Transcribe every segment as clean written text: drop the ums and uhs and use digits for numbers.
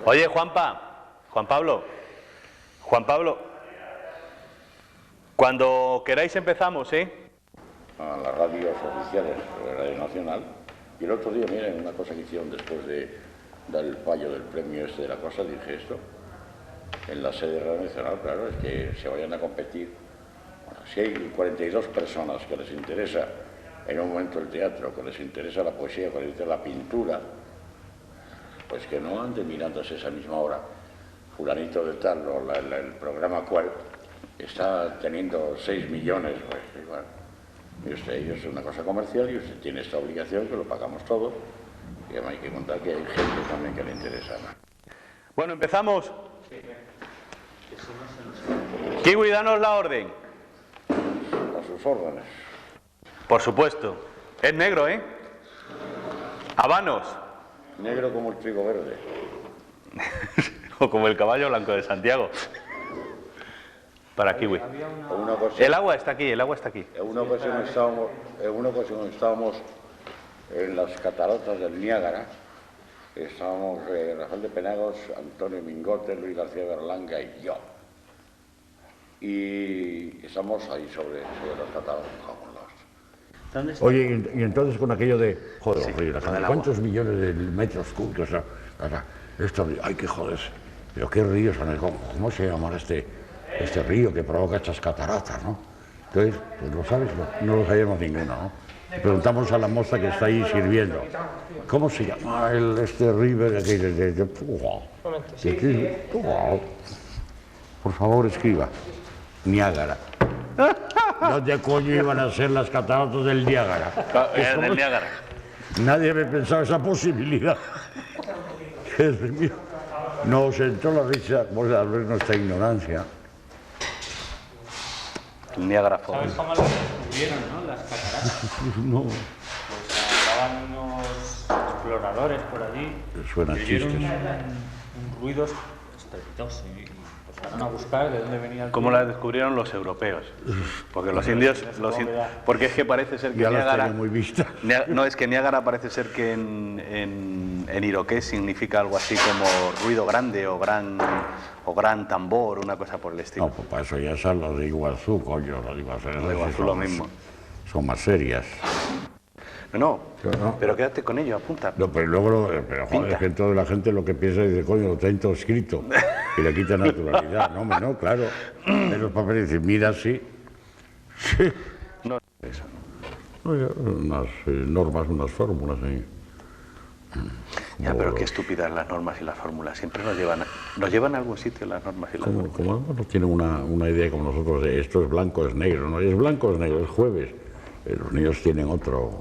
Oye, Juan Pablo, cuando queráis empezamos, ¿eh? A las radios oficiales, la Radio Nacional. Y el otro día, miren, una cosa que hicieron después del fallo del premio este de la cosa, dije esto, en la sede de Radio Nacional, claro, es que se vayan a competir. Bueno, si hay 42 personas que les interesa en un momento el teatro, que les interesa la poesía, que les interesa la pintura, pues que no anden mirándose esa misma hora. Fulanito de tal, o el programa cual está teniendo 6 millones, pues igual. Y usted, es una cosa comercial y usted tiene esta obligación que lo pagamos todos. Y además hay que contar que hay gente también que le interesa, ¿no? Bueno, empezamos. Kiwi, danos la orden. A sus órdenes. Por supuesto. Es negro, ¿eh? Habanos. Negro como el trigo verde. O como el caballo blanco de Santiago. Para Kiwi. El agua está aquí, En una ocasión estábamos en las cataratas del Niágara. Estábamos Rafael de Penagos, Antonio Mingote, Luis García Berlanga y yo. Y estamos ahí sobre las cataratas. Oye, y entonces con aquello de, joder, Sí, río, ¿cuántos millones de metros cúbicos? Esto, hay que joderse. Pero qué ríos son, ¿cómo se llamará este río que provoca estas cataratas, ¿no? Entonces, pues lo sabes, no lo sabemos ninguno, ¿no? Le preguntamos a la moza que está ahí sirviendo, ¿cómo se llama este river aquí Por favor, escriba. Niágara. ¿Dónde coño iban a ser las cataratas del Niágara? En el Niágara. Nadie había pensado esa posibilidad. Dios mío. Nos entró la risa por ver nuestra ignorancia. El Niágara Falls. ¿Sabes cómo las descubrieron, no? Las cataratas. No. Pues andaban unos exploradores por allí. Suena y oyeron chistes. un ruido estrepitoso y pues fueron a buscar de dónde venía el ¿Cómo ruido. la descubrieron los europeos? Porque los indios... porque es que parece ser que Ya las Niágara... tenía muy vistas. No, es que Niágara parece ser que en iroqués significa algo así como ruido grande o gran tambor, una cosa por el estilo. No, pues para eso ya son los de Iguazú, coño, los de Iguazú. De Iguazú lo mismo. Son más serias. No, No. pero quédate con ello, apunta. No, pero luego, pero joder, Pinta. es que toda la gente lo que piensa es de coño, lo traen todo escrito y le quita naturalidad. No, hombre, no, claro. En los papeles dicen, mira, sí. Sí. No, eso. No, ya, unas normas, unas fórmulas ahí. Ya, pero qué estúpidas las normas y las fórmulas. Siempre nos llevan a algún sitio las normas y las fórmulas. Como no tienen una idea como nosotros de esto es blanco, es negro, no es blanco, es negro, es jueves. Los niños tienen otros.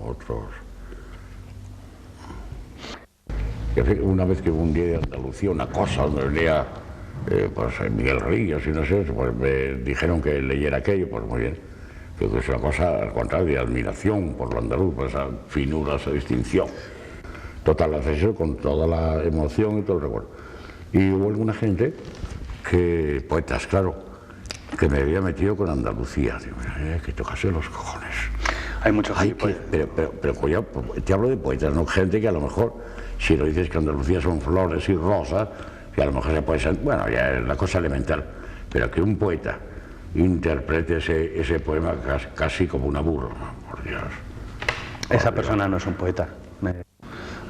Una vez que hubo un día de Andalucía, una cosa donde venía pues Miguel Ríos y no sé, pues me dijeron que leyera aquello, pues muy bien. Pero es una cosa al contrario de admiración por lo andaluz, por esa finura, esa distinción. Total, la sesión con toda la emoción y todo el recuerdo. Y hubo alguna gente que, poetas, claro, que me había metido con Andalucía. Digo, que tocase los cojones. Hay muchos Hay que, pero coño, te hablo de poetas, no gente que a lo mejor, si lo dices que Andalucía son flores y rosas, que a lo mejor se puede ser, bueno, ya es la cosa elemental, pero que un poeta interprete ese poema casi como una burro, ¿no? Por Dios. Esa persona no es un poeta.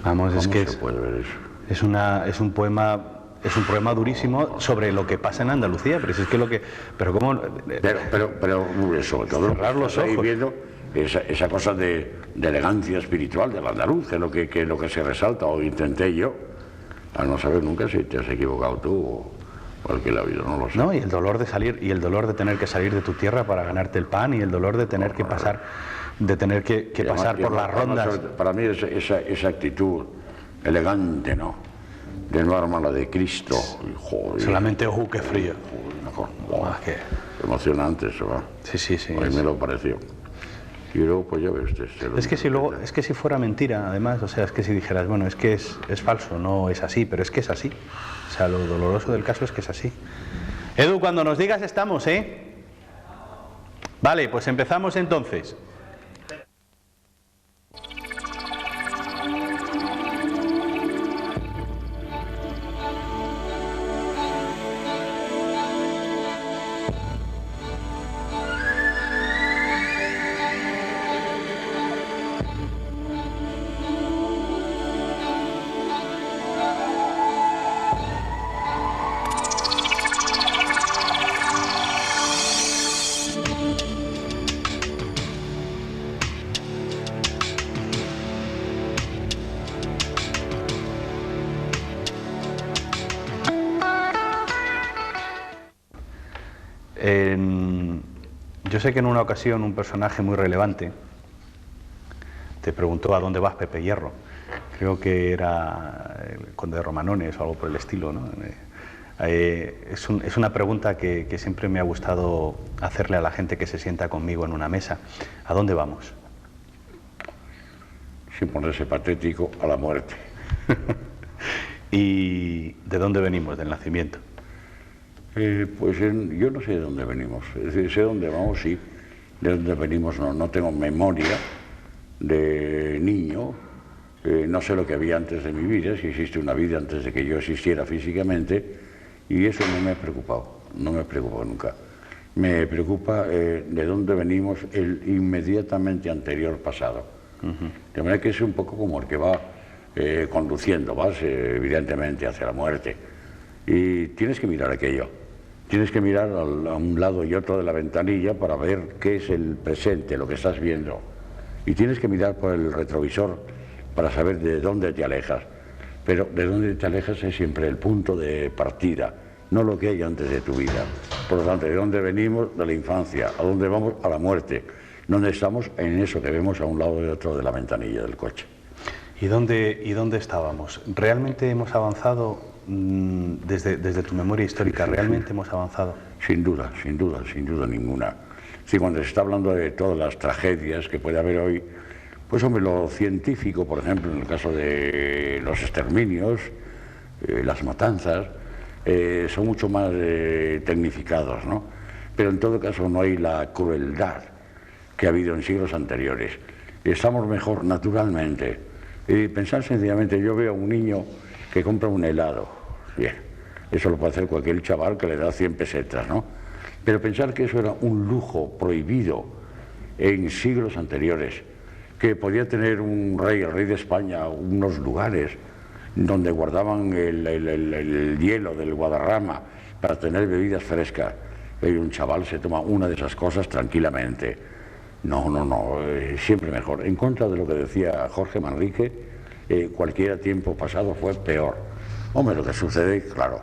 Vamos, es que ¿Cómo se puede ver eso? es un poema durísimo sobre lo que pasa en Andalucía, pero si es que lo que... Pero cómo... Pero sobre todo cerrar los estás ahí ojos. viendo esa cosa de elegancia espiritual del andaluz, que es lo que se resalta, o intenté yo, a no saber nunca si te has equivocado tú o el que la vida no lo sé. No, y el dolor de salir, y el dolor de tener que salir de tu tierra para ganarte el pan, y el dolor de tener que pasar, pasar por las rondas. Para mí esa actitud elegante, ¿no? De no armarla de Cristo. Y, joder, Solamente, qué frío. Joder, que... emocionante eso, ¿va? Sí. A mí me lo pareció. Y luego, pues ya ves, Es que si fuera mentira, además, o sea, es que si dijeras, bueno, es que es falso, no es así, pero es que es así. O sea, lo doloroso del caso es que es así. Edu, cuando nos digas estamos, ¿eh? Vale, pues empezamos entonces. Yo sé que en una ocasión un personaje muy relevante te preguntó a dónde vas, Pepe Hierro. Creo que era el conde de Romanones o algo por el estilo, ¿no? Es una pregunta que siempre me ha gustado hacerle a la gente que se sienta conmigo en una mesa. ¿A dónde vamos? Sin ponerse patético, a la muerte. ¿Y de dónde venimos, del nacimiento? Yo no sé de dónde venimos. Es decir, sé dónde vamos, sí. De dónde venimos no tengo memoria de niño. No sé lo que había antes de mi vida, si existe una vida antes de que yo existiera físicamente, y eso no me ha preocupado, no me ha preocupado nunca. Me preocupa de dónde venimos el inmediatamente anterior pasado. De manera que es un poco como el que va conduciendo, vas evidentemente hacia la muerte, y tienes que mirar aquello, tienes que mirar a un lado y otro de la ventanilla para ver qué es el presente, lo que estás viendo, y tienes que mirar por el retrovisor para saber de dónde te alejas. Pero de dónde te alejas es siempre el punto de partida, no lo que hay antes de tu vida. Por lo tanto, de dónde venimos, de la infancia, a dónde vamos, a la muerte. ¿Dónde estamos? En eso que vemos a un lado y otro de la ventanilla del coche. ¿Y dónde estábamos? ¿Realmente hemos avanzado desde tu memoria histórica? ¿Realmente hemos avanzado? Sin duda ninguna. Sí, cuando se está hablando de todas las tragedias que puede haber hoy, pues hombre, lo científico, por ejemplo, en el caso de los exterminios, las matanzas, son mucho más tecnificados, ¿no? Pero en todo caso no hay la crueldad que ha habido en siglos anteriores. Estamos mejor naturalmente. Y pensar sencillamente, yo veo a un niño que compra un helado, bien, eso lo puede hacer cualquier chaval que le da 100 pesetas, ¿no? Pero pensar que eso era un lujo prohibido en siglos anteriores, que podía tener un rey, el rey de España, unos lugares donde guardaban el hielo del Guadarrama para tener bebidas frescas. Y un chaval se toma una de esas cosas tranquilamente. No, siempre mejor. En contra de lo que decía Jorge Manrique, cualquier tiempo pasado fue peor. Hombre, lo que sucede, claro,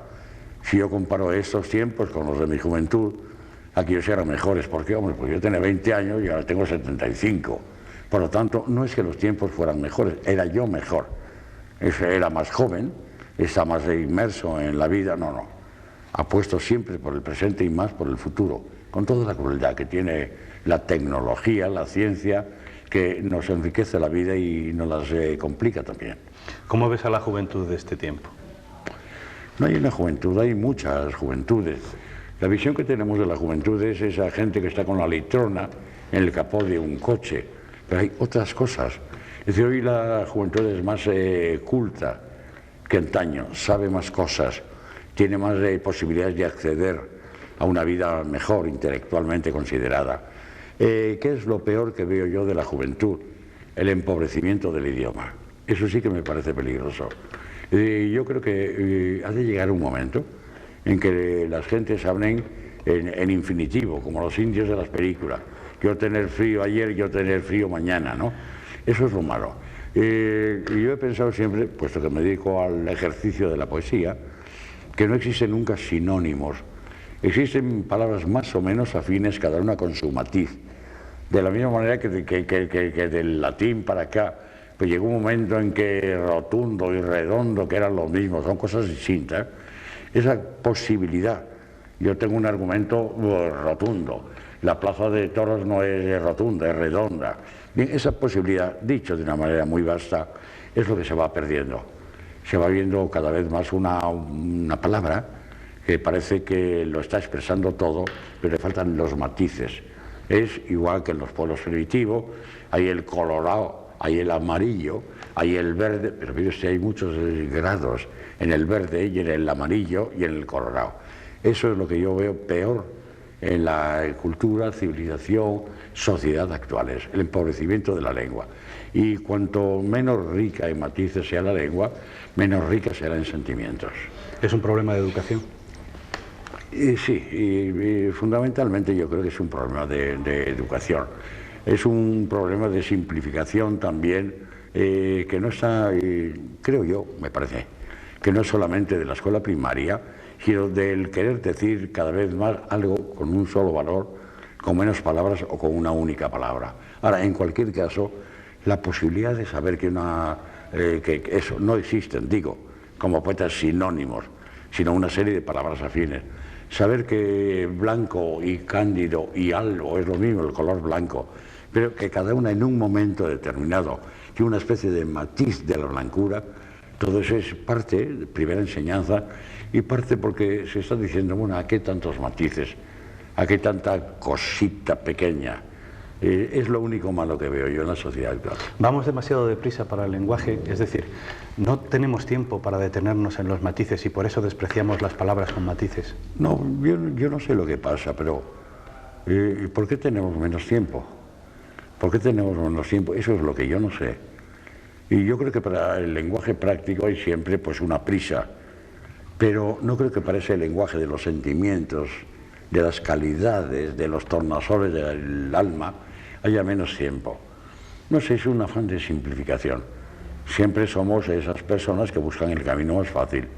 si yo comparo estos tiempos con los de mi juventud, aquellos eran mejores. ¿Por qué? Hombre, porque yo tenía 20 años y ahora tengo 75. Por lo tanto, no es que los tiempos fueran mejores, era yo mejor. Era más joven, está más inmerso en la vida, no. Apuesto siempre por el presente y más por el futuro, con toda la crueldad que tiene la tecnología, la ciencia, que nos enriquece la vida y nos las complica también. ¿Cómo ves a la juventud de este tiempo? No hay una juventud, hay muchas juventudes. La visión que tenemos de la juventud es esa gente que está con la litrona en el capó de un coche. Pero hay otras cosas. Es decir, hoy la juventud es más culta que antaño, sabe más cosas, tiene más posibilidades de acceder a una vida mejor, intelectualmente considerada. ¿Qué es lo peor que veo yo de la juventud? El empobrecimiento del idioma. Eso sí que me parece peligroso. Yo creo que ha de llegar un momento en que las gentes hablen en infinitivo, como los indios de las películas. Yo tener frío ayer, yo tener frío mañana, ¿no? Eso es lo malo. Y yo he pensado siempre, puesto que me dedico al ejercicio de la poesía, que no existen nunca sinónimos. Existen palabras más o menos afines, cada una con su matiz. De la misma manera que del latín para acá, pues llegó un momento en que rotundo y redondo, que eran lo mismo, son cosas distintas. Esa posibilidad, yo tengo un argumento rotundo. La plaza de toros no es rotunda, es redonda. Bien, esa posibilidad, dicho de una manera muy vasta, es lo que se va perdiendo. Se va viendo cada vez más una palabra que parece que lo está expresando todo, pero le faltan los matices. Es igual que en los pueblos primitivos, hay el colorado, hay el amarillo, hay el verde, pero mire usted, hay muchos grados en el verde y en el amarillo y en el colorado. Eso es lo que yo veo peor en la cultura, civilización, sociedad actuales, el empobrecimiento de la lengua. Y cuanto menos rica en matices sea la lengua, menos rica será en sentimientos. ¿Es un problema de educación? Sí, fundamentalmente yo creo que es un problema de educación. Es un problema de simplificación también, que no está, creo yo, me parece, que no es solamente de la escuela primaria, sino del querer decir cada vez más algo con un solo valor, con menos palabras o con una única palabra. Ahora, en cualquier caso, la posibilidad de saber que eso no existen, digo, como poetas sinónimos, sino una serie de palabras afines. Saber que blanco y cándido y algo es lo mismo, el color blanco, pero que cada una en un momento determinado tiene una especie de matiz de la blancura, todo eso es parte de primera enseñanza y parte porque se está diciendo, bueno, ¿a qué tantos matices? ¿A qué tanta cosita pequeña? Es lo único malo que veo yo en la sociedad actual. Vamos demasiado deprisa para el lenguaje, es decir, no tenemos tiempo para detenernos en los matices y por eso despreciamos las palabras con matices. No, yo no sé lo que pasa, pero ¿por qué tenemos menos tiempo? ¿Por qué tenemos menos tiempo? Eso es lo que yo no sé. Y yo creo que para el lenguaje práctico hay siempre pues una prisa, pero no creo que para ese lenguaje de los sentimientos, de las calidades, de los tornasoles del alma, haya menos tiempo. No sé, es un afán de simplificación. Siempre somos esas personas que buscan el camino más fácil.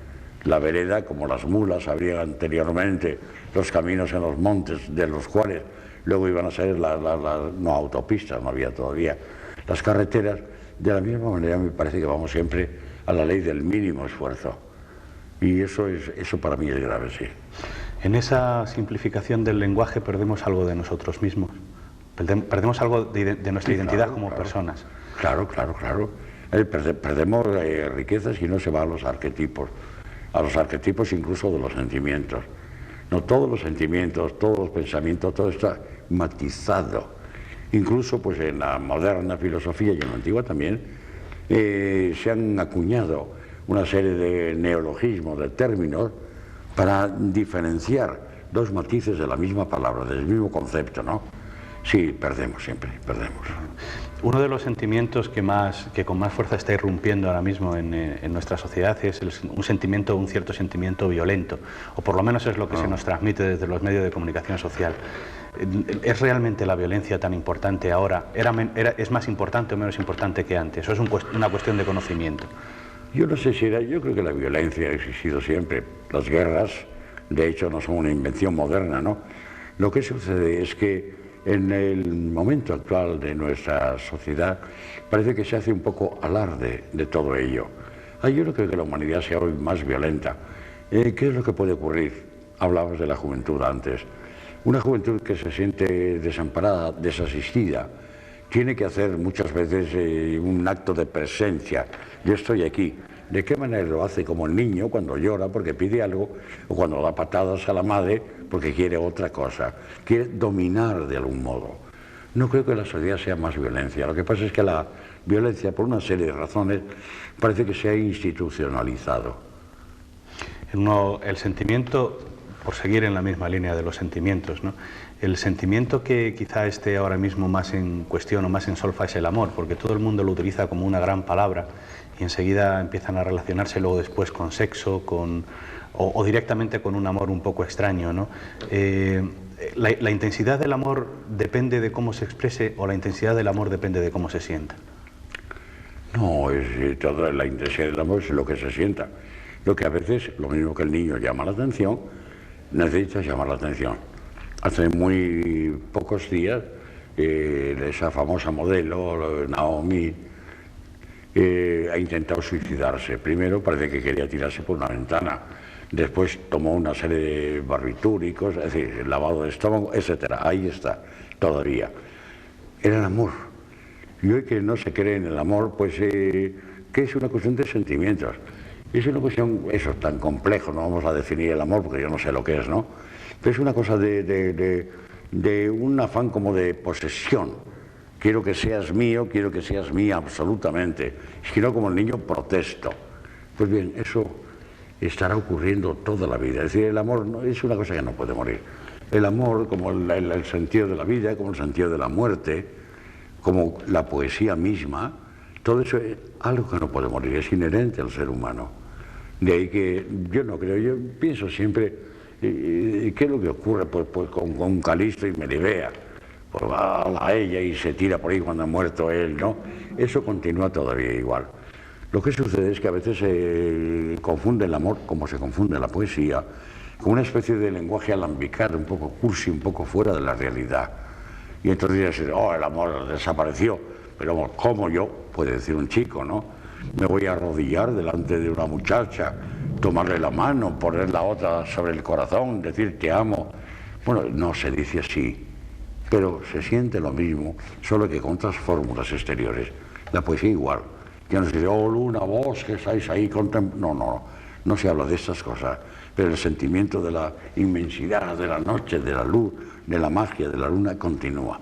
La vereda, como las mulas habría anteriormente, los caminos en los montes, de los cuales luego iban a ser no autopistas, no había todavía, las carreteras. De la misma manera me parece que vamos siempre a la ley del mínimo esfuerzo. Y eso para mí es grave, sí. En esa simplificación del lenguaje perdemos algo de nosotros mismos, perdemos algo de nuestra identidad como personas. Claro. Perdemos riquezas y no se va a los arquetipos incluso de los sentimientos. No todos los sentimientos, todos los pensamientos, todo está matizado. Incluso pues en la moderna filosofía y en la antigua también se han acuñado una serie de neologismos, de términos, para diferenciar dos matices de la misma palabra, del mismo concepto, ¿no? Sí, perdemos siempre, perdemos. Uno de los sentimientos que con más fuerza está irrumpiendo ahora mismo en nuestra sociedad es un cierto sentimiento violento, o por lo menos es lo que se nos transmite desde los medios de comunicación social. ¿Es realmente la violencia tan importante ahora? ¿Es más importante o menos importante que antes? ¿O es una cuestión de conocimiento? Yo no sé si yo creo que la violencia ha existido siempre. Las guerras, de hecho, no son una invención moderna, ¿no? Lo que sucede es que en el momento actual de nuestra sociedad parece que se hace un poco alarde de todo ello. Yo no creo que la humanidad sea hoy más violenta. ¿Qué es lo que puede ocurrir? Hablabas de la juventud antes. Una juventud que se siente desamparada, desasistida, tiene que hacer muchas veces un acto de presencia. Yo estoy aquí. ¿De qué manera lo hace? Como el niño cuando llora porque pide algo o cuando da patadas a la madre porque quiere otra cosa. Quiere dominar de algún modo. No creo que la sociedad sea más violencia. Lo que pasa es que la violencia, por una serie de razones, parece que se ha institucionalizado. El sentimiento, por seguir en la misma línea de los sentimientos, ¿no? El sentimiento que quizá esté ahora mismo más en cuestión o más en solfa es el amor, porque todo el mundo lo utiliza como una gran palabra y enseguida empiezan a relacionarse luego después con sexo, o directamente con un amor un poco extraño, ¿no? ¿La intensidad del amor depende de cómo se exprese o la intensidad del amor depende de cómo se sienta? No, toda la intensidad del amor es lo que se sienta. Lo que a veces, lo mismo que el niño llama la atención, necesita llamar la atención. Hace muy pocos días, esa famosa modelo, Naomi, ha intentado suicidarse. Primero parece que quería tirarse por una ventana. Después tomó una serie de barbitúricos, es decir, lavado de estómago, etc. Ahí está, todavía. Era el amor. Y hoy que no se cree en el amor, pues que es una cuestión de sentimientos. Es una cuestión, eso, tan complejo, no vamos a definir el amor porque yo no sé lo que es, ¿no? Pero es una cosa de un afán como de posesión. Quiero que seas mío, quiero que seas mía absolutamente. Si no, como el niño, protesto. Pues bien, eso estará ocurriendo toda la vida. Es decir, el amor es una cosa que no puede morir. El amor, como el sentido de la vida, como el sentido de la muerte, como la poesía misma, todo eso es algo que no puede morir, es inherente al ser humano. De ahí que yo no creo, yo pienso siempre, ¿qué es lo que ocurre pues con Calisto y Melibea? Pues va a ella y se tira por ahí cuando ha muerto él, ¿no? Eso continúa todavía igual. Lo que sucede es que a veces se confunde el amor, como se confunde la poesía, con una especie de lenguaje alambicado, un poco cursi, un poco fuera de la realidad. Y entonces dices, oh, el amor desapareció. Pero ¿cómo yo? Puede decir un chico, ¿no? Me voy a arrodillar delante de una muchacha, tomarle la mano, poner la otra sobre el corazón, decir te amo. Bueno, no se dice así, pero se siente lo mismo, solo que con otras fórmulas exteriores. La poesía igual. Ya no se dice, oh luna, vos que estáis ahí, no se habla de estas cosas, pero el sentimiento de la inmensidad, de la noche, de la luz, de la magia de la luna continúa.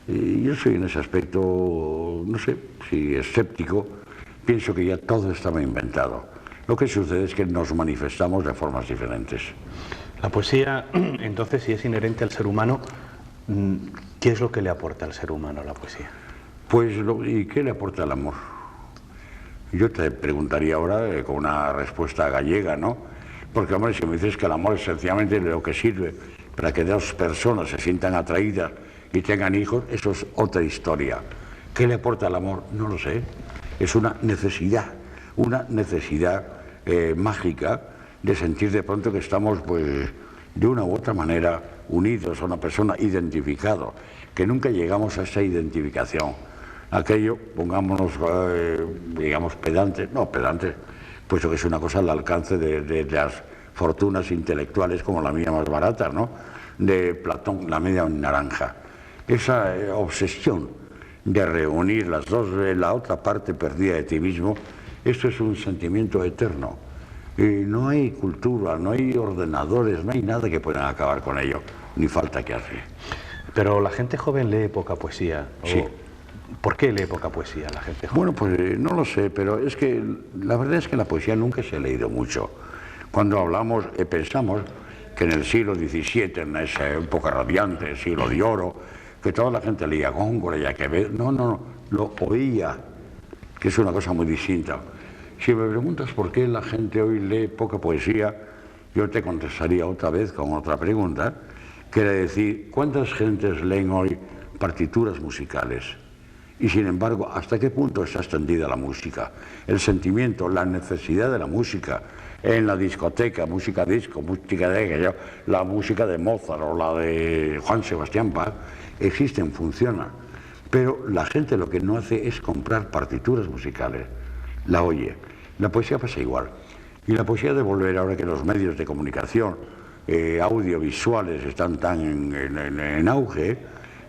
Y yo soy en ese aspecto, no sé si escéptico, pienso que ya todo estaba inventado. Lo que sucede es que nos manifestamos de formas diferentes. La poesía, entonces, si es inherente al ser humano, ¿qué es lo que le aporta al ser humano la poesía? Pues, ¿y qué le aporta el amor? Yo te preguntaría ahora con una respuesta gallega, ¿no? Porque, hombre, si me dices que el amor es sencillamente lo que sirve para que dos personas se sientan atraídas y tengan hijos, eso es otra historia. ¿Qué le aporta el amor? No lo sé. Es una necesidad mágica de sentir de pronto que estamos, pues, de una u otra manera unidos a una persona, identificados, que nunca llegamos a esa identificación. Aquello, pongámonos, digamos, pedantes, puesto que es una cosa al alcance de las fortunas intelectuales, como la mía más barata, ¿no? De Platón, la media naranja. Esa obsesión de reunir las dos, la otra parte perdida de ti mismo, esto es un sentimiento eterno. Y no hay cultura, no hay ordenadores, no hay nada que puedan acabar con ello, ni falta que hace. Pero la gente joven lee poca poesía. Sí. ¿Por qué lee poca poesía la gente joven? Bueno, pues no lo sé, pero es que la verdad es que la poesía nunca se ha leído mucho. Cuando hablamos, pensamos que en el siglo XVII, en esa época radiante, el siglo de oro, que toda la gente leía Góngora y Quevedo. No, lo oía, que es una cosa muy distinta. Si me preguntas por qué la gente hoy lee poca poesía, yo te contestaría otra vez con otra pregunta, que era decir, ¿cuántas gentes leen hoy partituras musicales? Y sin embargo, ¿hasta qué punto está extendida la música? El sentimiento, la necesidad de la música en la discoteca, música disco, música la música de Mozart o la de Juan Sebastián Bach, existen, funcionan. Pero la gente lo que no hace es comprar partituras musicales, la oye. La poesía pasa igual. Y la poesía de volver, ahora que los medios de comunicación audiovisuales están tan en auge,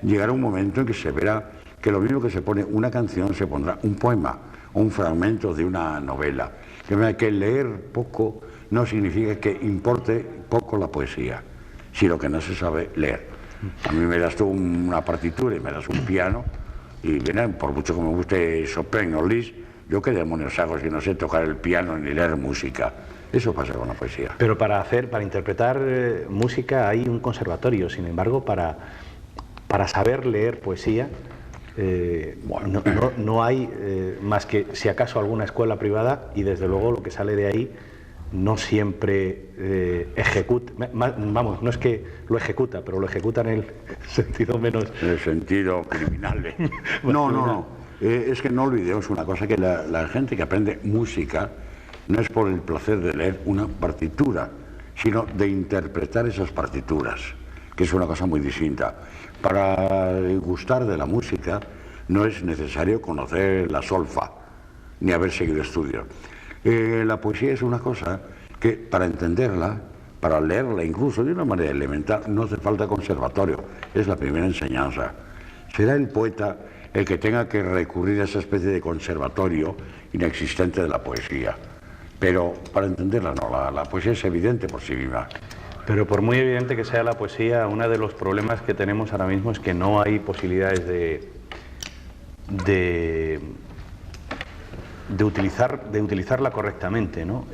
llegará un momento en que se verá que lo mismo que se pone una canción, se pondrá un poema o un fragmento de una novela. Que leer poco no significa que importe poco la poesía, sino que no se sabe leer. A mí me das tú una partitura y me das un piano, y bien, por mucho que me guste Chopin o Liszt, yo qué demonios hago si no sé tocar el piano ni leer música. Eso pasa con la poesía. Pero para interpretar música hay un conservatorio, sin embargo, para saber leer poesía, no hay más que, si acaso, alguna escuela privada, y desde luego lo que sale de ahí no siempre ejecuta, vamos, no es que lo ejecuta, pero lo ejecuta en el sentido menos... En el sentido criminal. No. Es que no olvidemos una cosa, que la gente que aprende música no es por el placer de leer una partitura, sino de interpretar esas partituras, que es una cosa muy distinta. Para gustar de la música no es necesario conocer la solfa, ni haber seguido estudios. La poesía es una cosa que para entenderla, para leerla incluso de una manera elemental, no hace falta conservatorio, es la primera enseñanza. Será el poeta el que tenga que recurrir a esa especie de conservatorio inexistente de la poesía. Pero para entenderla no, la poesía es evidente por sí misma. Pero por muy evidente que sea la poesía, uno de los problemas que tenemos ahora mismo es que no hay posibilidades de utilizarla correctamente, ¿no?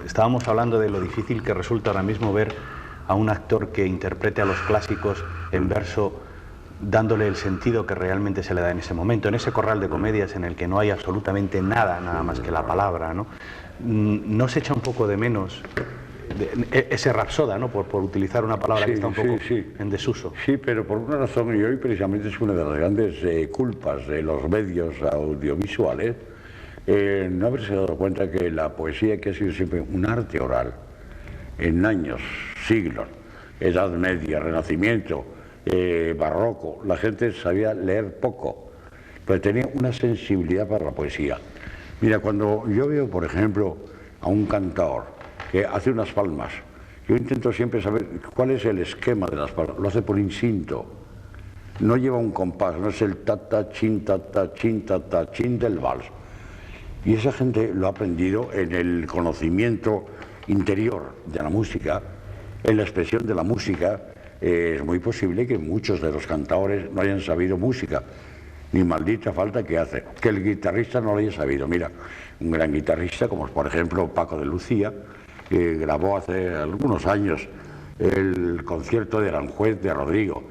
Estábamos hablando de lo difícil que resulta ahora mismo ver a un actor que interprete a los clásicos en verso, dándole el sentido que realmente se le da en ese momento, en ese corral de comedias en el que no hay absolutamente nada más que la palabra, ¿no? ¿No se echa un poco de menos ese rapsoda, ¿no? Por utilizar una palabra que está un poco en desuso? Sí, pero por una razón, y hoy precisamente es una de las grandes culpas de los medios audiovisuales, no haberse dado cuenta que la poesía, que ha sido siempre un arte oral, en años, siglos, Edad Media, Renacimiento, Barroco, la gente sabía leer poco, pero tenía una sensibilidad para la poesía. Mira, cuando yo veo, por ejemplo, a un cantador que hace unas palmas, yo intento siempre saber cuál es el esquema de las palmas, lo hace por instinto, no lleva un compás, no es el ta-ta, chin, ta-ta, chin del vals. Y esa gente lo ha aprendido en el conocimiento interior de la música, en la expresión de la música. Es muy posible que muchos de los cantadores no hayan sabido música, ni maldita falta que hace, que el guitarrista no lo haya sabido. Mira, un gran guitarrista como por ejemplo Paco de Lucía, que grabó hace algunos años el concierto de Aranjuez de Rodrigo.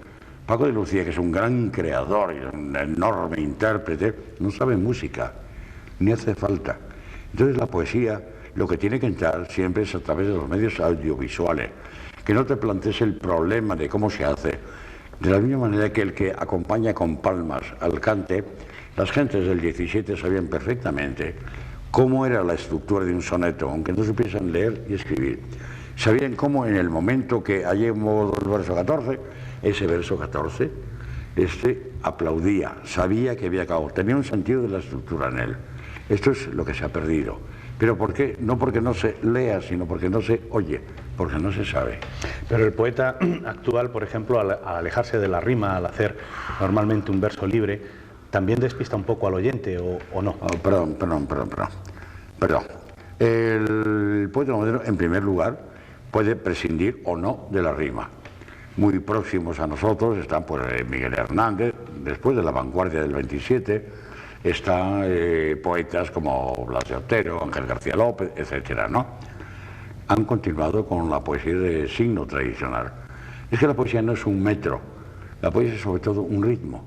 Paco de Lucía, que es un gran creador y un enorme intérprete, no sabe música, ni hace falta. Entonces la poesía lo que tiene que entrar siempre es a través de los medios audiovisuales, que no te plantees el problema de cómo se hace. De la misma manera que el que acompaña con palmas al cante, las gentes del 17 sabían perfectamente cómo era la estructura de un soneto, aunque no supiesen leer y escribir. Sabían cómo en el momento que hallemos el verso 14, ese verso 14, aplaudía, sabía que había acabado, tenía un sentido de la estructura en él. Esto es lo que se ha perdido. ¿Pero por qué? No porque no se lea, sino porque no se oye, porque no se sabe. Pero el poeta actual, por ejemplo, al alejarse de la rima, al hacer normalmente un verso libre, ¿también despista un poco al oyente o no? Oh, perdón. El poeta moderno, en primer lugar, puede prescindir o no de la rima. Muy próximos a nosotros están pues, Miguel Hernández, después de la vanguardia del 27, están poetas como Blas de Otero, Ángel García López, etcétera, ¿no? Han continuado con la poesía de signo tradicional. Es que la poesía no es un metro, la poesía es sobre todo un ritmo.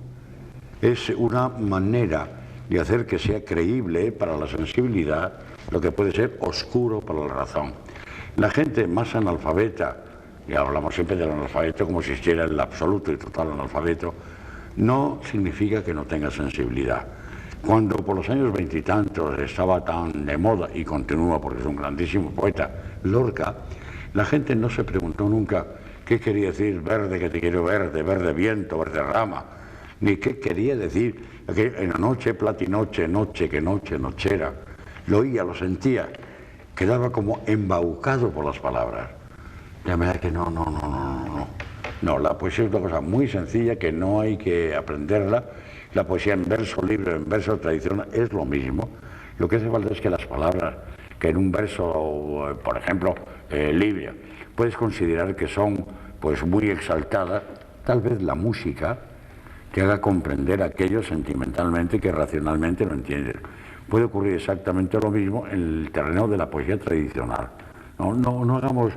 Es una manera de hacer que sea creíble para la sensibilidad lo que puede ser oscuro para la razón. La gente más analfabeta, y hablamos siempre del analfabeto como si existiera el absoluto y total analfabeto, no significa que no tenga sensibilidad. Cuando por los años veintitantos estaba tan de moda, y continúa porque es un grandísimo poeta, Lorca, la gente no se preguntó nunca qué quería decir verde que te quiero verde, verde viento, verde rama, ni qué quería decir que en la noche platinoche, noche que noche, nochera. Lo oía, lo sentía, quedaba como embaucado por las palabras. De manera que no. No, la poesía es una cosa muy sencilla que no hay que aprenderla. La poesía en verso libre, en verso tradicional, es lo mismo. Lo que hace falta es que las palabras, que en un verso, por ejemplo, libre, puedes considerar que son pues muy exaltadas, tal vez la música te haga comprender aquello sentimentalmente que racionalmente no entiendes. Puede ocurrir exactamente lo mismo en el terreno de la poesía tradicional. No hagamos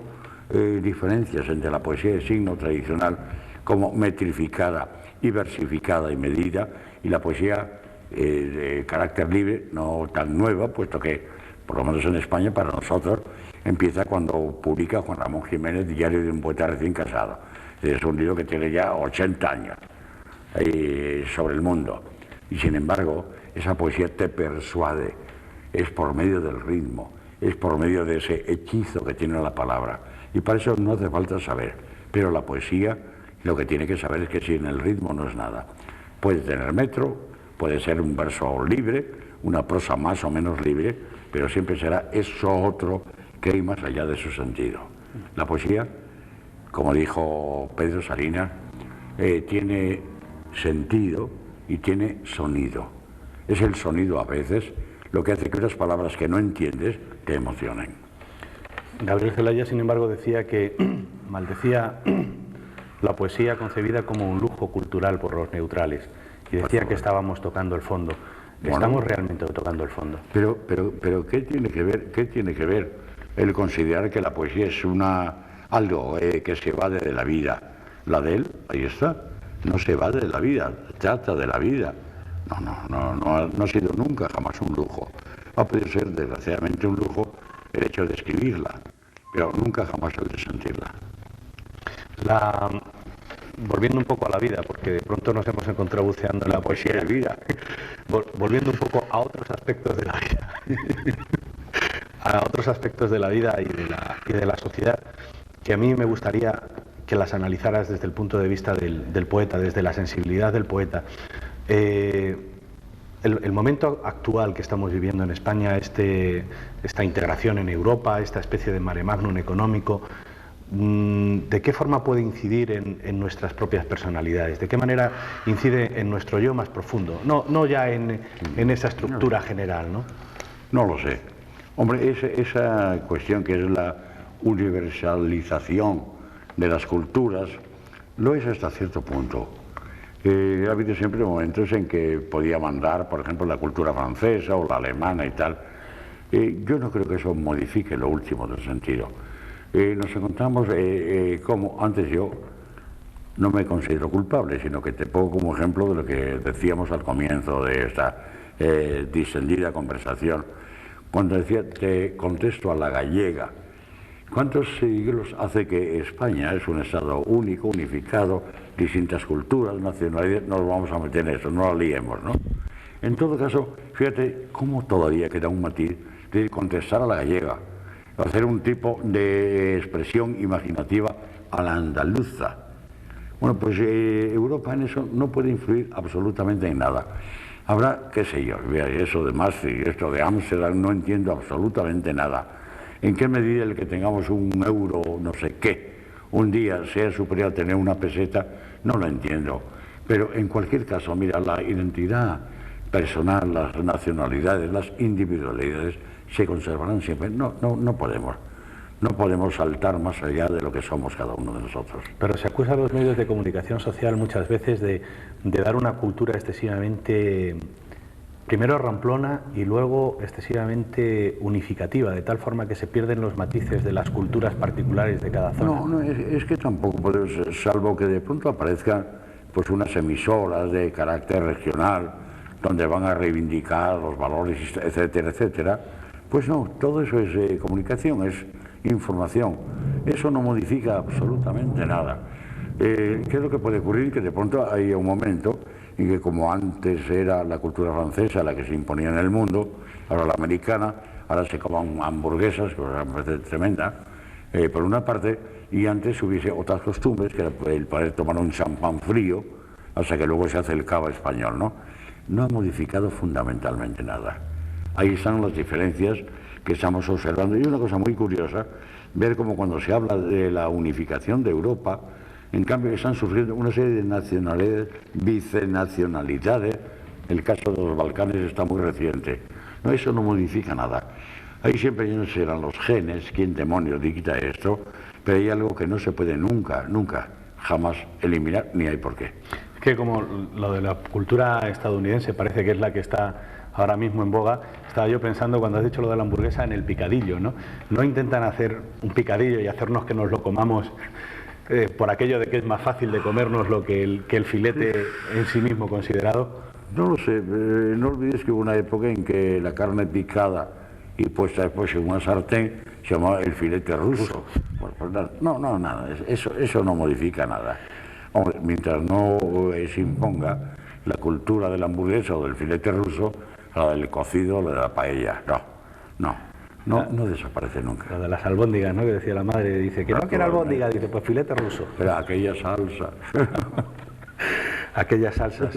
diferencias entre la poesía de signo tradicional como metrificada y versificada y medida, y la poesía de carácter libre, no tan nueva, puesto que, por lo menos en España, para nosotros, empieza cuando publica Juan Ramón Jiménez, Diario de un poeta recién casado. Es un libro que tiene ya 80 años sobre el mundo. Y sin embargo, esa poesía te persuade, es por medio del ritmo, es por medio de ese hechizo que tiene la palabra. Y para eso no hace falta saber, pero la poesía lo que tiene que saber es que sin el ritmo no es nada. Puede tener metro, puede ser un verso libre, una prosa más o menos libre, pero siempre será eso otro que hay más allá de su sentido. La poesía, como dijo Pedro Salinas, tiene sentido y tiene sonido. Es el sonido a veces lo que hace que unas palabras que no entiendes te emocionen. Gabriel Celaya, sin embargo, decía que maldecía la poesía concebida como un lujo cultural por los neutrales, y decía que estábamos tocando el fondo. ¿Estamos realmente tocando el fondo? Pero ¿qué tiene que ver el considerar que la poesía es algo que se evade de la vida? La de él, ahí está, no se evade de la vida, trata de la vida. No ha sido nunca jamás un lujo. Ha podido ser desgraciadamente un lujo el hecho de escribirla, pero nunca jamás el de sentirla. Volviendo un poco a la vida, porque de pronto nos hemos encontrado buceando en la poesía de vida, volviendo un poco a otros aspectos aspectos de la vida, a otros aspectos de la vida y de la sociedad, que a mí me gustaría que las analizaras desde el punto de vista del poeta, desde la sensibilidad del poeta. El momento actual que estamos viviendo en España, esta integración en Europa, esta especie de mare magnum económico, ¿de qué forma puede incidir en nuestras propias personalidades? ¿De qué manera incide en nuestro yo más profundo? No ya en esa estructura general, ¿no? No lo sé. Hombre, esa cuestión que es la universalización de las culturas, lo es hasta cierto punto. Ha habido siempre momentos en que podía mandar, por ejemplo, la cultura francesa o la alemana y tal. Yo no creo que eso modifique lo último del sentido. Nos encontramos como antes yo no me considero culpable, sino que te pongo como ejemplo de lo que decíamos al comienzo de esta distendida conversación, cuando decía te contesto a la gallega. ¿Cuántos siglos hace que España es un estado único, unificado, distintas culturas, nacionalidades? No nos vamos a meter en eso, no la liemos, ¿no? En todo caso, fíjate cómo todavía queda un matiz de contestar a la gallega, hacer un tipo de expresión imaginativa a la andaluza. Bueno, pues Europa en eso no puede influir absolutamente en nada. Habrá, qué sé yo, eso de Maastricht, esto de Ámsterdam, no entiendo absolutamente nada. ¿En qué medida el que tengamos un euro, no sé qué, un día sea superior a tener una peseta? No lo entiendo. Pero en cualquier caso, mira, la identidad personal, las nacionalidades, las individualidades se conservarán siempre. No podemos saltar más allá de lo que somos cada uno de nosotros. Pero se acusa a los medios de comunicación social muchas veces de dar una cultura excesivamente, primero ramplona y luego excesivamente unificativa, de tal forma que se pierden los matices de las culturas particulares de cada zona. No, es que tampoco podemos, salvo que de pronto aparezcan pues unas emisoras de carácter regional donde van a reivindicar los valores, etcétera, etcétera. Pues no, todo eso es comunicación, es información. Eso no modifica absolutamente nada. ¿Qué es lo que puede ocurrir? Que de pronto hay un momento en que, como antes era la cultura francesa la que se imponía en el mundo, ahora la americana, ahora se coman hamburguesas, que me parece tremenda, por una parte, y antes hubiese otras costumbres, que era el poder tomar un champán frío, hasta que luego se hace el cava español, ¿no? No ha modificado fundamentalmente nada. Ahí están las diferencias que estamos observando. Y una cosa muy curiosa, ver cómo cuando se habla de la unificación de Europa, en cambio están surgiendo una serie de nacionalidades, bicenacionalidades. El caso de los Balcanes está muy reciente. No, eso no modifica nada. Ahí siempre no serán los genes, quién demonios dicta esto, pero hay algo que no se puede nunca, jamás eliminar, ni hay por qué. Es que como lo de la cultura estadounidense parece que es la que está ahora mismo en boga, estaba yo pensando cuando has dicho lo de la hamburguesa en el picadillo, ¿no? No intentan hacer un picadillo y hacernos que nos lo comamos por aquello de que es más fácil de comérnoslo que el filete en sí mismo considerado. No lo sé, no olvides que hubo una época en que la carne picada y puesta después en una sartén se llamaba el filete ruso. Bueno, pues nada, eso no modifica nada. Hombre, mientras no se imponga la cultura de la hamburguesa o del filete ruso, la del cocido o de la paella, no desaparece nunca. Lo de las albóndigas, ¿no? Que decía la madre, dice que no quiere albóndigas, dice pues filete ruso. Pero aquella salsa. Aquella salsa.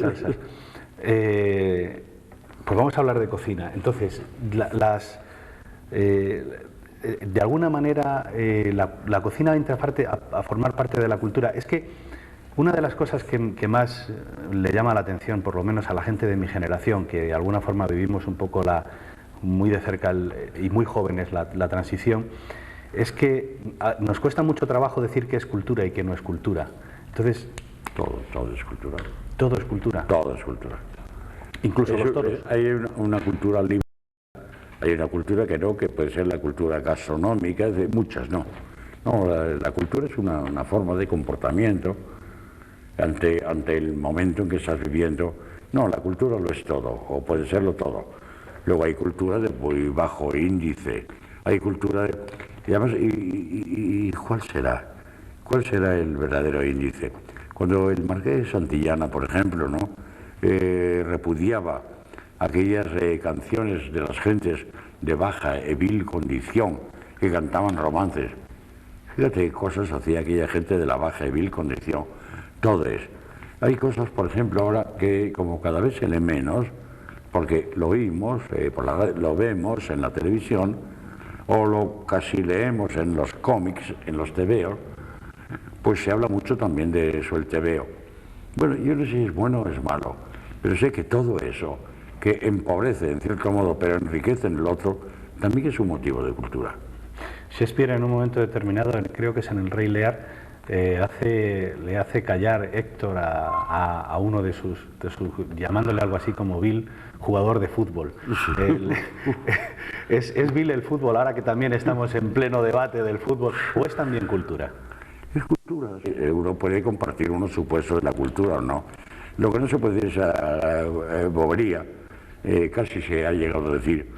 Pues vamos a hablar de cocina. Entonces, de alguna manera la cocina entra a formar parte de la cultura. Es que una de las cosas que más le llama la atención, por lo menos a la gente de mi generación, que de alguna forma vivimos un poco muy de cerca y muy jóvenes la transición, es que nos cuesta mucho trabajo decir que es cultura y que no es cultura. Entonces, todo es cultura. Todo es cultura. Todo es cultura. Incluso los toros. Hay una cultura libre, hay una cultura que puede ser la cultura gastronómica, de muchas no. No, la cultura es una forma de comportamiento ante el momento en que estás viviendo. No, la cultura lo es todo, o puede serlo todo. Luego hay cultura de muy bajo índice, hay cultura de... Y además, ¿y cuál será? ¿Cuál será el verdadero índice? Cuando el marqués de Santillana, por ejemplo, ¿no? Repudiaba aquellas canciones de las gentes de baja y vil condición que cantaban romances. Fíjate qué cosas hacía aquella gente de la baja y vil condición. Todo es. Hay cosas, por ejemplo, ahora que como cada vez se lee menos, porque lo oímos, lo vemos en la televisión, o lo casi leemos en los cómics, en los tebeos, pues se habla mucho también de eso, el tebeo. Bueno, yo no sé si es bueno o es malo, pero sé que todo eso, que empobrece en cierto modo, pero enriquece en el otro, también es un motivo de cultura. Shakespeare en un momento determinado, creo que es en El Rey Lear, le hace callar Héctor a uno de sus, llamándole algo así como vil jugador de fútbol. ¿Es vil el fútbol ahora que también estamos en pleno debate del fútbol o es también cultura? Es cultura. Uno puede compartir unos supuestos de la cultura o no. Lo que no se puede decir es bobería. Casi se ha llegado a decir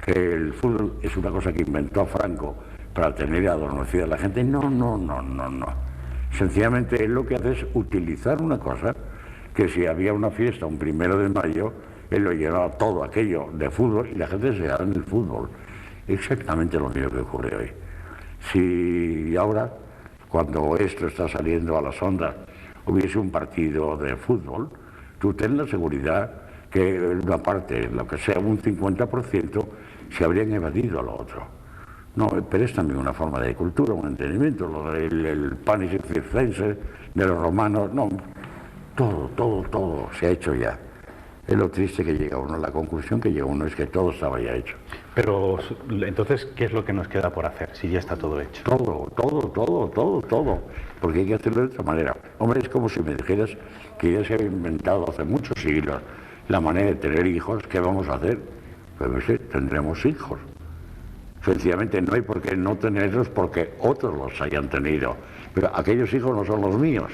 que el fútbol es una cosa que inventó Franco para tener adormecida a la gente. No. Sencillamente él lo que hace es utilizar una cosa que si había una fiesta un 1 de mayo, él lo llevaba todo aquello de fútbol y la gente se quedaba en el fútbol. Exactamente lo mismo que ocurre hoy. Si ahora, cuando esto está saliendo a las ondas, hubiese un partido de fútbol, tú ten la seguridad que una parte, lo que sea un 50%, se habrían evadido a lo otro. No, pero es también una forma de cultura, un entendimiento, el panis circense de los romanos, no, todo se ha hecho ya. Es lo triste que llega uno, la conclusión que llega uno es que todo estaba ya hecho. Pero entonces, ¿qué es lo que nos queda por hacer si ya está todo hecho? Todo, porque hay que hacerlo de otra manera. Hombre, es como si me dijeras que ya se había inventado hace muchos siglos la manera de tener hijos, ¿qué vamos a hacer? Pues no sé, tendremos hijos. Sencillamente no hay por qué no tenerlos porque otros los hayan tenido. Pero aquellos hijos no son los míos.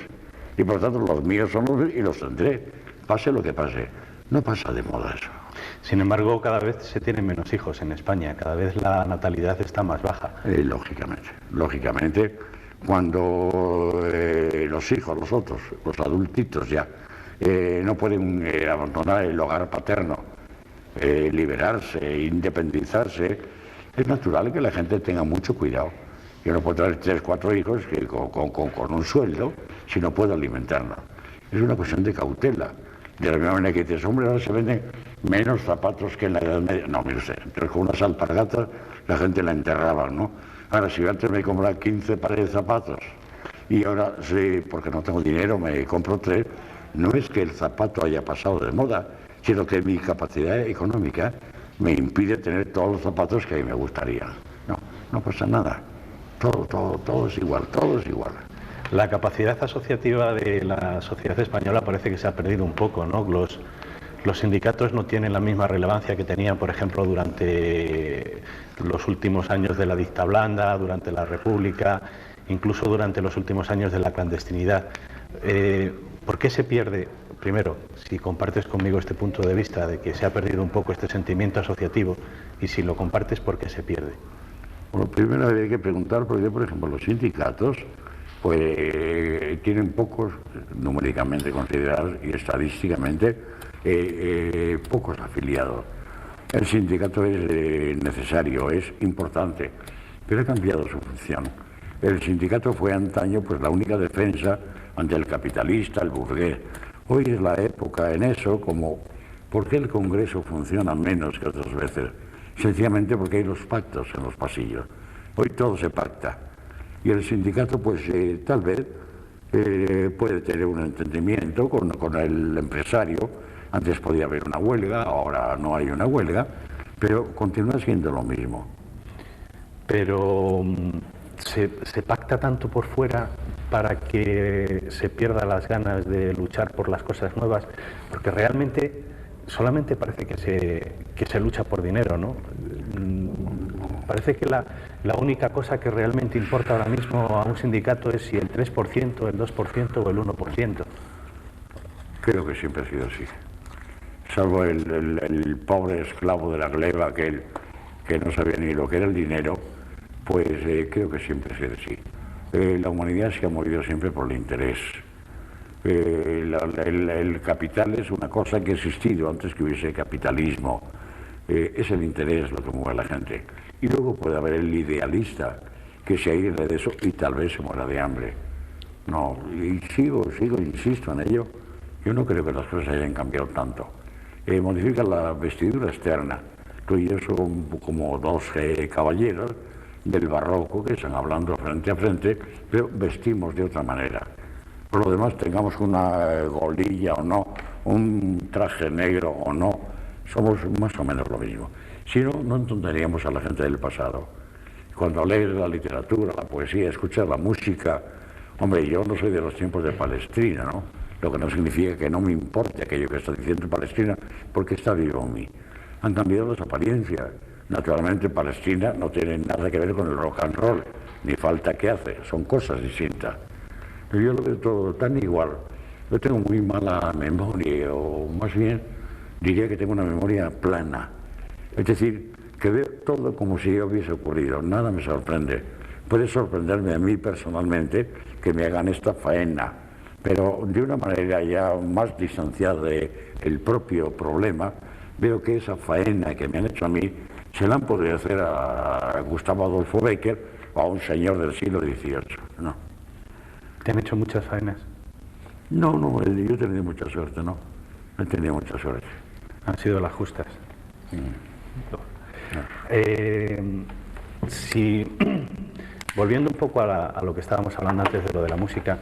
Y por tanto los míos son los míos y los tendré. Pase lo que pase. No pasa de moda eso. Sin embargo, cada vez se tienen menos hijos en España. Cada vez la natalidad está más baja. Lógicamente, cuando los hijos, los otros, los adultitos ya, no pueden abandonar el hogar paterno, liberarse, independizarse, es natural que la gente tenga mucho cuidado. Yo no puedo traer 3, 4 hijos que con un sueldo si no puedo alimentarlos. Es una cuestión de cautela. De la misma manera que dices, hombre, ahora se venden menos zapatos que en la Edad Media. No, mire usted, entonces con unas alpargatas la gente la enterraba, ¿no? Ahora, si yo antes me compraba 15 pares de zapatos y ahora, sí, porque no tengo dinero, me compro 3, no es que el zapato haya pasado de moda, sino que mi capacidad económica me impide tener todos los zapatos que a mí me gustaría. No pasa nada. Todo es igual. La capacidad asociativa de la sociedad española parece que se ha perdido un poco, ¿no? Los sindicatos no tienen la misma relevancia que tenían, por ejemplo, durante los últimos años de la dicta blanda, durante la República, incluso durante los últimos años de la clandestinidad. ¿Por qué se pierde? Primero, si compartes conmigo este punto de vista de que se ha perdido un poco este sentimiento asociativo, y si lo compartes, ¿por qué se pierde? Bueno, primero habría que preguntar, porque por ejemplo los sindicatos pues tienen pocos, numéricamente considerados y estadísticamente, pocos afiliados. El sindicato es necesario, es importante, pero ha cambiado su función. El sindicato fue antaño pues la única defensa ante el capitalista, el burgués. Hoy es la época en eso, como ¿por qué el Congreso funciona menos que otras veces? Sencillamente porque hay los pactos en los pasillos. Hoy todo se pacta. Y el sindicato, pues tal vez puede tener un entendimiento con el empresario. Antes podía haber una huelga, ahora no hay una huelga, pero continúa siendo lo mismo. Pero se pacta tanto por fuera para que se pierdan las ganas de luchar por las cosas nuevas, porque realmente solamente parece que se lucha por dinero, ¿no? Parece que la única cosa que realmente importa ahora mismo a un sindicato es si el 3%, el 2% o el 1%. Creo que siempre ha sido así. Salvo el pobre esclavo de la gleba, que no sabía ni lo que era el dinero, pues creo que siempre ha sido así. La humanidad se ha movido siempre por el interés. El capital es una cosa que ha existido antes que hubiese capitalismo. Es el interés lo que mueve a la gente. Y luego puede haber el idealista que se aísle de eso y tal vez se muera de hambre. No, y insisto en ello. Yo no creo que las cosas hayan cambiado tanto. Modifica la vestidura externa. Tú y yo somos como dos caballeros del barroco que están hablando frente a frente, pero vestimos de otra manera. Por lo demás, tengamos una golilla o no, un traje negro o no, somos más o menos lo mismo. Si no, no entenderíamos a la gente del pasado. Cuando lees la literatura, la poesía, escuchas la música, hombre, yo no soy de los tiempos de Palestrina, ¿no? Lo que no significa que no me importe aquello que está diciendo Palestrina, porque está vivo en mí. Han cambiado las apariencias. Naturalmente, Palestrina no tiene nada que ver con el rock and roll, ni falta que hace, son cosas distintas. Pero yo lo veo todo tan igual. Yo tengo muy mala memoria, o más bien diría que tengo una memoria plana. Es decir, que veo todo como si ya hubiese ocurrido, nada me sorprende. Puede sorprenderme a mí personalmente que me hagan esta faena, pero de una manera ya más distanciada del propio problema, veo que esa faena que me han hecho a mí se la han podido hacer a Gustavo Adolfo Bécquer o a un señor del siglo XVIII. No. ¿Te han hecho muchas faenas? No, yo he tenido mucha suerte, no. He tenido mucha suerte. Han sido las justas. Si, volviendo un poco a lo que estábamos hablando antes de lo de la música,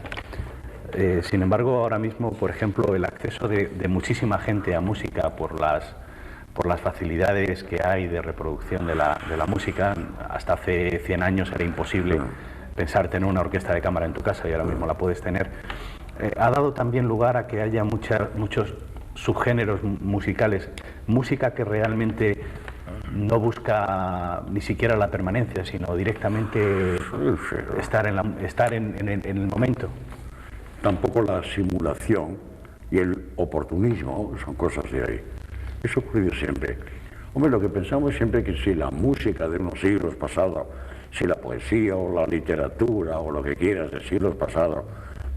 sin embargo, ahora mismo, por ejemplo, el acceso de muchísima gente a música por las facilidades que hay de reproducción de la música, hasta hace 100 años era imposible pensar tener una orquesta de cámara en tu casa y ahora mismo la puedes tener, ha dado también lugar a que haya muchos subgéneros musicales, música que realmente no busca ni siquiera la permanencia, sino directamente estar en el momento. Tampoco la simulación y el oportunismo son cosas de ahí. Eso ha ocurrido siempre. Hombre, lo que pensamos siempre es que si la música de unos siglos pasados, si la poesía o la literatura o lo que quieras de siglos pasados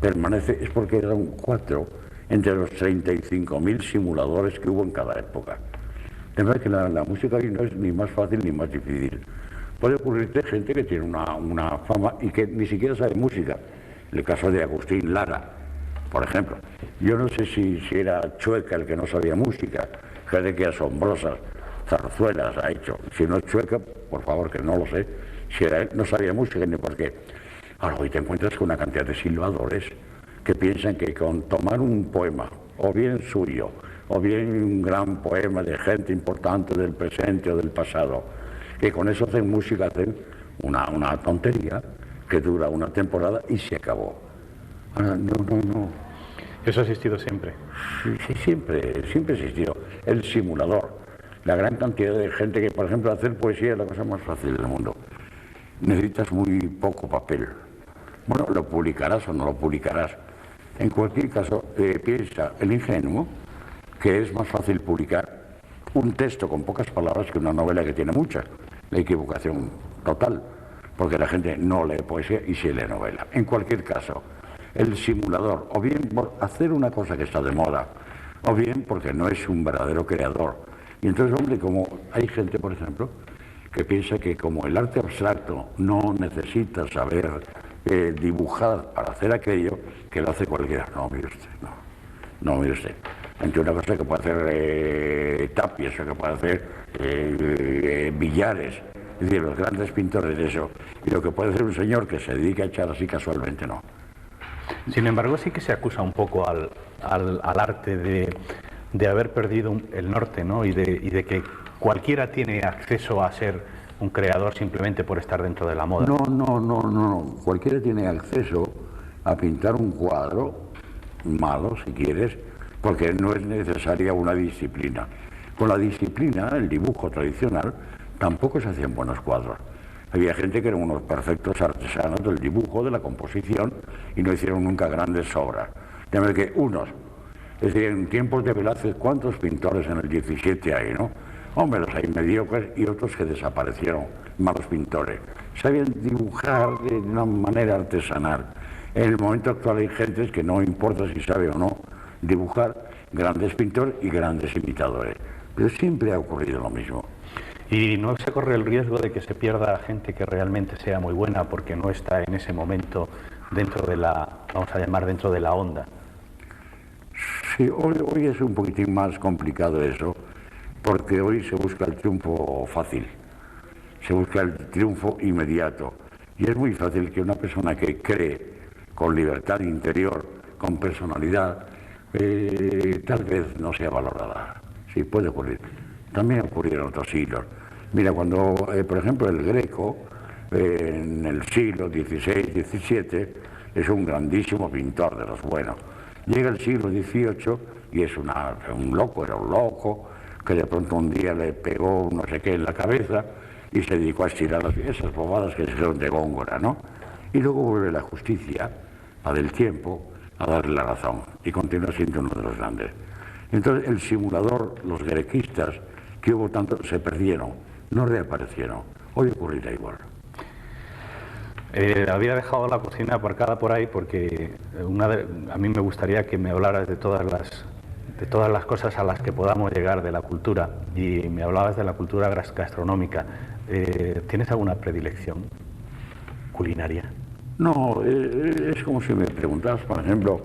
permanece, es porque era un 4 entre los 35.000 simuladores que hubo en cada época. De verdad que la música no es ni más fácil ni más difícil. Puede ocurrirte gente que tiene una fama y que ni siquiera sabe música. El caso de Agustín Lara, por ejemplo. Yo no sé si era Chueca el que no sabía música, gente que asombrosas zarzuelas ha hecho. Si no es Chueca, por favor, que no lo sé, si era él, no sabía música ni por qué. Ahora hoy te encuentras con una cantidad de silbadores que piensan que con tomar un poema, o bien suyo, o bien un gran poema de gente importante del presente o del pasado, que con eso hacen música, hacen una tontería que dura una temporada y se acabó. Ahora, no. Eso ha existido siempre. Sí, siempre ha existido. El simulador, la gran cantidad de gente que, por ejemplo, hacer poesía es la cosa más fácil del mundo. Necesitas muy poco papel. Bueno, lo publicarás o no lo publicarás. En cualquier caso, piensa el ingenuo que es más fácil publicar un texto con pocas palabras que una novela que tiene muchas. La equivocación total, porque la gente no lee poesía y sí lee novela. En cualquier caso, el simulador, o bien por hacer una cosa que está de moda, o bien porque no es un verdadero creador. Y entonces, hombre, como hay gente, por ejemplo, que piensa que como el arte abstracto no necesita saber dibujar para hacer aquello, que lo hace cualquiera. No, mire usted, no, mire usted. Entre una cosa que puede hacer Tapias, o que puede hacer Villares, es decir, los grandes pintores de eso, y lo que puede hacer un señor que se dedica a echar así casualmente, no. Sin embargo, sí que se acusa un poco al arte de haber perdido el norte, ¿no? Y de que cualquiera tiene acceso a ser un creador simplemente por estar dentro de la moda. No. Cualquiera tiene acceso a pintar un cuadro malo, si quieres, porque no es necesaria una disciplina. Con la disciplina, el dibujo tradicional, tampoco se hacían buenos cuadros. Había gente que eran unos perfectos artesanos del dibujo, de la composición, y no hicieron nunca grandes obras. De manera que unos, es decir, en tiempos de Velázquez, ¿cuántos pintores en el 17 hay, no? Hombre, los hay mediocres y otros que desaparecieron, malos pintores. Sabían dibujar de una manera artesanal. En el momento actual hay gentes que no importa si sabe o no dibujar, grandes pintores y grandes imitadores. Pero siempre ha ocurrido lo mismo. ¿Y no se corre el riesgo de que se pierda gente que realmente sea muy buena porque no está en ese momento dentro de la, vamos a llamar, dentro de la onda? Sí, hoy es un poquitín más complicado eso, porque hoy se busca el triunfo fácil, se busca el triunfo inmediato. Y es muy fácil que una persona que cree con libertad interior, con personalidad, tal vez no sea valorada. Sí, puede ocurrir. También ocurrió en otros siglos. Mira, cuando, por ejemplo, el Greco, en el siglo XVI, XVII, es un grandísimo pintor de los buenos. Llega el siglo XVIII y es un loco, era un loco, que de pronto un día le pegó no sé qué en la cabeza y se dedicó a estirar esas bobadas que se son de Góngora, ¿no? Y luego vuelve la justicia, la del tiempo, a darle la razón y continúa siendo uno de los grandes. Entonces el simulador, los grequistas que hubo tanto, se perdieron, no reaparecieron. Hoy ocurrirá igual. Había dejado la cocina aparcada por ahí porque a mí me gustaría que me hablaras de todas las cosas a las que podamos llegar de la cultura, y me hablabas de la cultura gastronómica. ¿Tienes alguna predilección culinaria? No, es como si me preguntas, por ejemplo,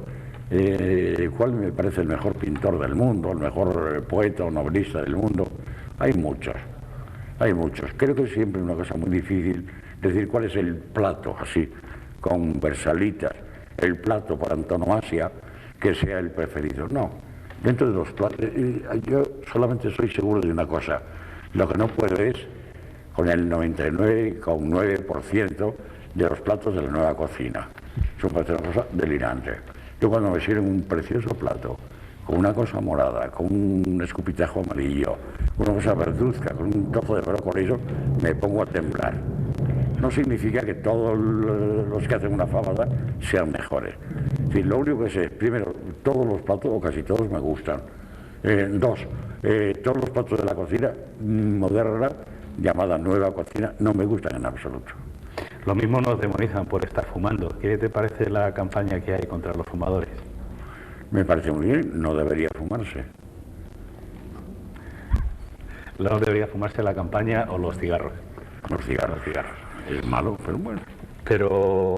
¿cuál me parece el mejor pintor del mundo, el mejor poeta o novelista del mundo? Hay muchos. Creo que es siempre una cosa muy difícil decir cuál es el plato, así, con versalitas, el plato por antonomasia que sea el preferido. No, dentro de los platos, yo solamente soy seguro de una cosa: lo que no puedo es con el 99,9% de los platos de la nueva cocina. Eso parece una cosa delirante. Yo cuando me sirven un precioso plato, con una cosa morada, con un escupitajo amarillo, una cosa verduzca, con un trozo de brócoli, eso, me pongo a temblar. No significa que todos los que hacen una fabada sean mejores. Sí, lo único que sé, primero, todos los platos, o casi todos, me gustan. Dos, todos los platos de la cocina moderna, llamada nueva cocina, no me gustan en absoluto. Lo mismo nos demonizan por estar fumando. ¿Qué te parece la campaña que hay contra los fumadores? Me parece muy bien, no debería fumarse. ¿No debería fumarse la campaña o los cigarros? Los cigarros. Es malo, pero bueno. Pero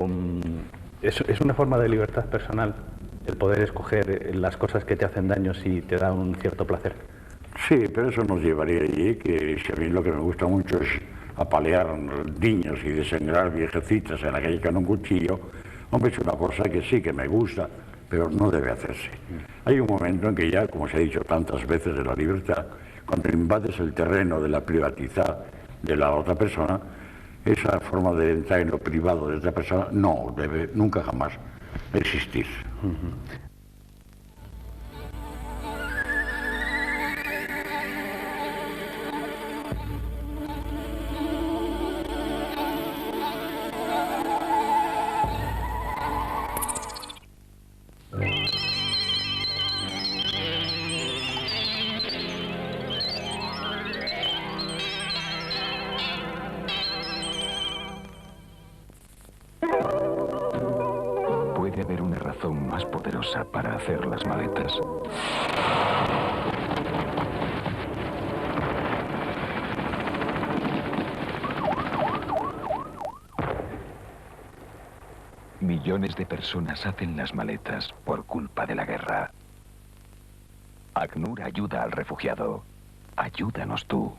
es una forma de libertad personal el poder escoger las cosas que te hacen daño si te da un cierto placer. Sí, pero eso nos llevaría allí, que si a mí lo que me gusta mucho es apalear niños y desangrar viejecitas en la calle con un cuchillo. Hombre, es una cosa que sí que me gusta, pero no debe hacerse. Hay un momento en que ya, como se ha dicho tantas veces de la libertad, cuando invades el terreno de la privatidad de la otra persona, esa forma de entrar en lo privado de otra persona no debe nunca jamás existir. Puede haber una razón más poderosa para hacer las maletas. Millones de personas hacen las maletas por culpa de la guerra. ACNUR ayuda al refugiado. Ayúdanos tú.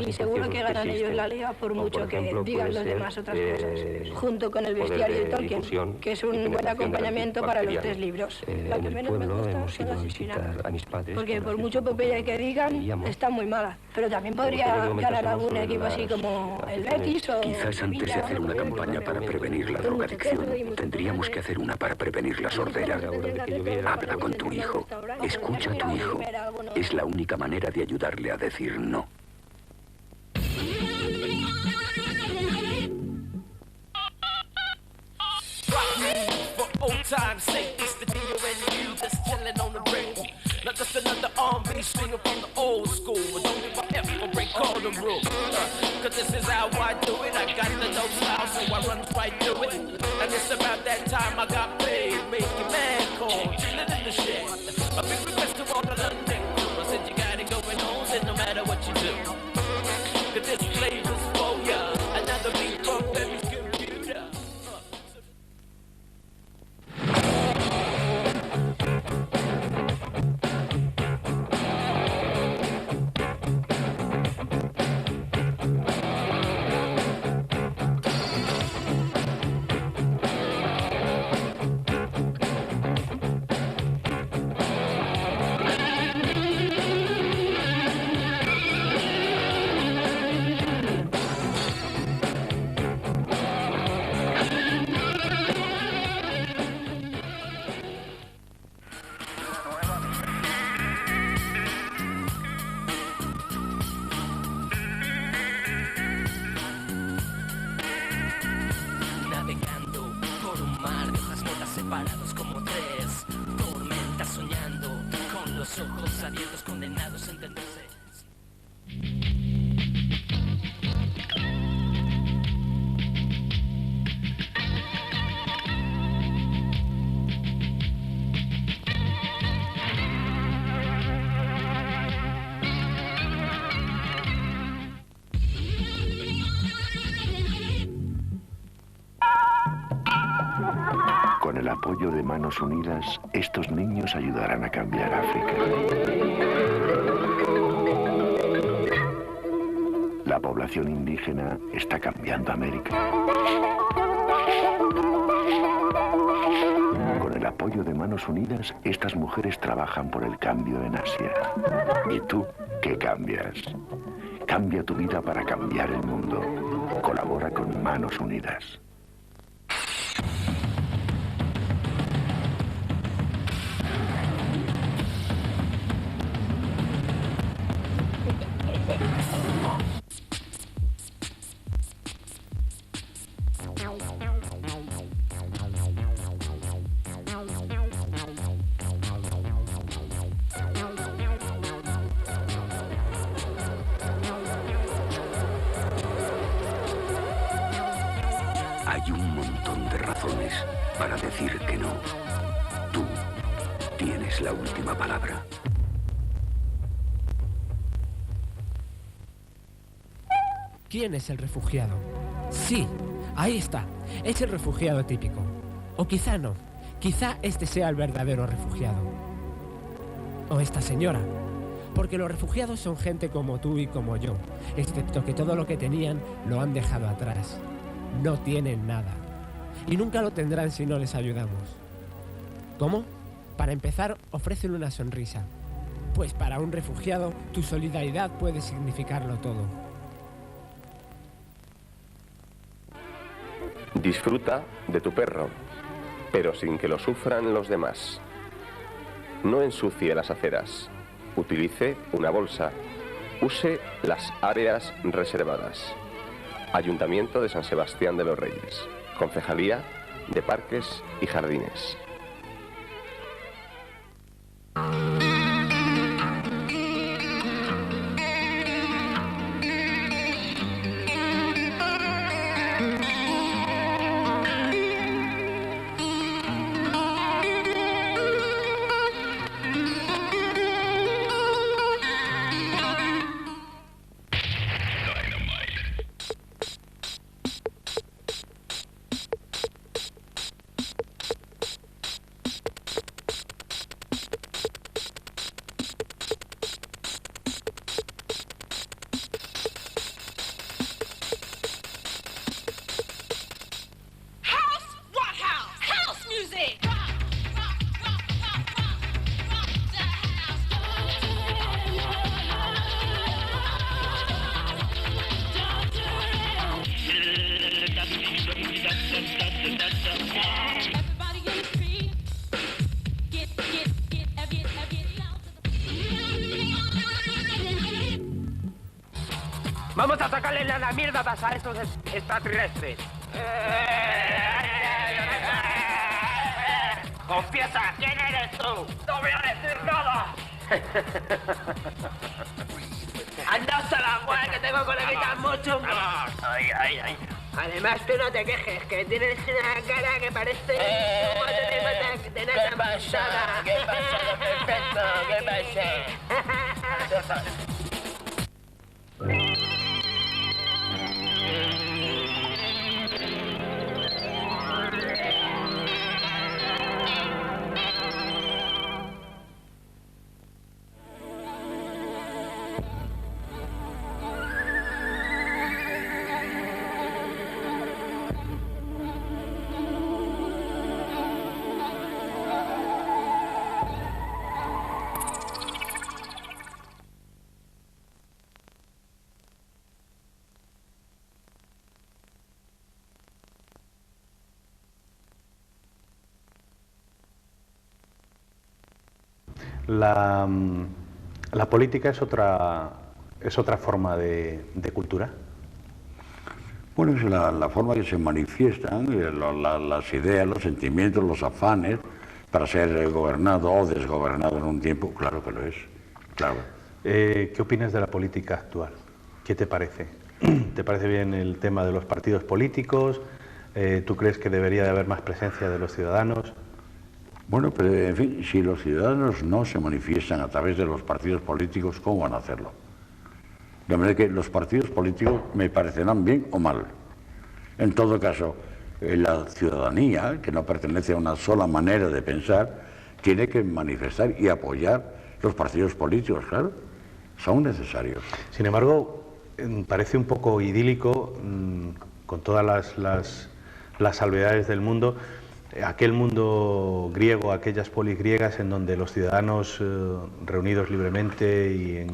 Y seguro que ganan ellos la liga por mucho que digan los demás otras cosas. Junto con el bestiario de Tolkien, que es un buen acompañamiento para los 3 libros. La que menos me gusta son las asesinadas. Porque por mucho Popeye que digan, está muy mala. Pero también podría ganar algún equipo así como el Betis o... Quizás antes de hacer una campaña para prevenir la drogadicción, tendríamos que hacer una para prevenir la sordera. Habla con tu hijo. Escucha a tu hijo. Es la única manera de ayudarle a decir no. Old time's sake, it's the D.O.N.U. just chillin' on the break. Not just another R&B singer from the old school. But don't give a F or break all the rules. Cause this is how I do it. I got the no style, so I run right through it. And it's about About that time I got paid, making man call, chilling in the shed. A big request to all the London crew. I said you got it going on, said no matter what you do. Cause this flavor's for ya. Another beat from Baby's computer. Separados como tres, tormentas soñando, con los ojos abiertos, condenados a entenderse. Con el apoyo de Manos Unidas, estos niños ayudarán a cambiar África. La población indígena está cambiando América. Con el apoyo de Manos Unidas, estas mujeres trabajan por el cambio en Asia. ¿Y tú qué cambias? Cambia tu vida para cambiar el mundo. Colabora con Manos Unidas. Hay un montón de razones para decir que no. Tú tienes la última palabra. ¿Quién es el refugiado? Sí, ahí está. Es el refugiado típico. O quizá no. Quizá este sea el verdadero refugiado. O esta señora. Porque los refugiados son gente como tú y como yo. Excepto que todo lo que tenían lo han dejado atrás. No tienen nada. Y nunca lo tendrán si no les ayudamos. ¿Cómo? Para empezar, ofrecen una sonrisa. Pues para un refugiado, tu solidaridad puede significarlo todo. Disfruta de tu perro, pero sin que lo sufran los demás. No ensucie las aceras. Utilice una bolsa. Use las áreas reservadas. Ayuntamiento de San Sebastián de los Reyes. Concejalía de Parques y Jardines. Vamos a sacarle la mierda a estos extraterrestres. Confiesa, ¿quién eres tú? No voy a decir nada. Anda hasta la mujer que tengo coleguitas mucho. Ay, ay, ay. Además, tú no te quejes, que tienes una cara que parece un bote de nata pasada. ¿Qué pasa? Perfecto, ¿qué pasa? La política es otra forma de cultura. Bueno, es la forma que se manifiestan las ideas, los sentimientos, los afanes para ser gobernado o desgobernado en un tiempo. Claro que lo es, claro. ¿Qué opinas de la política actual? ¿Qué te parece? ¿Te parece bien el tema de los partidos políticos? ¿Tú crees que debería de haber más presencia de los ciudadanos? Bueno, pero en fin, si los ciudadanos no se manifiestan a través de los partidos políticos, ¿cómo van a hacerlo? De manera que los partidos políticos me parecerán bien o mal. En todo caso, la ciudadanía, que no pertenece a una sola manera de pensar, tiene que manifestar y apoyar los partidos políticos, claro, son necesarios. Sin embargo, parece un poco idílico, con todas las salvedades del mundo, aquel mundo griego, aquellas polis griegas en donde los ciudadanos reunidos libremente y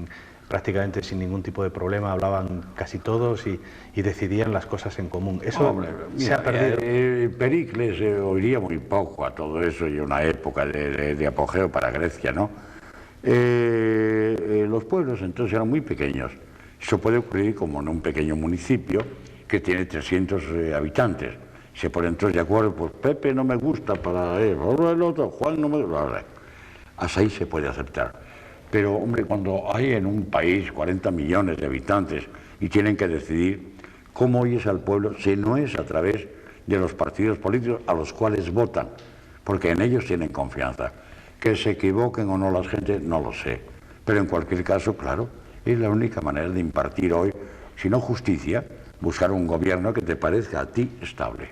prácticamente sin ningún tipo de problema hablaban casi todos y decidían las cosas en común. Eso se ha perdido. Pericles oiría muy poco a todo eso y una época de apogeo para Grecia, ¿no? Los pueblos entonces eran muy pequeños. Eso puede ocurrir como en un pequeño municipio que tiene 300 habitantes. Se ponen entonces de acuerdo, pues Pepe no me gusta para él, el otro, Juan no me gusta. Hasta ahí se puede aceptar. Pero, hombre, cuando hay en un país 40 millones de habitantes y tienen que decidir cómo oyes al pueblo, si no es a través de los partidos políticos a los cuales votan, porque en ellos tienen confianza. Que se equivoquen o no las gentes, no lo sé. Pero en cualquier caso, claro, es la única manera de impartir hoy, si no justicia, buscar un gobierno que te parezca a ti estable.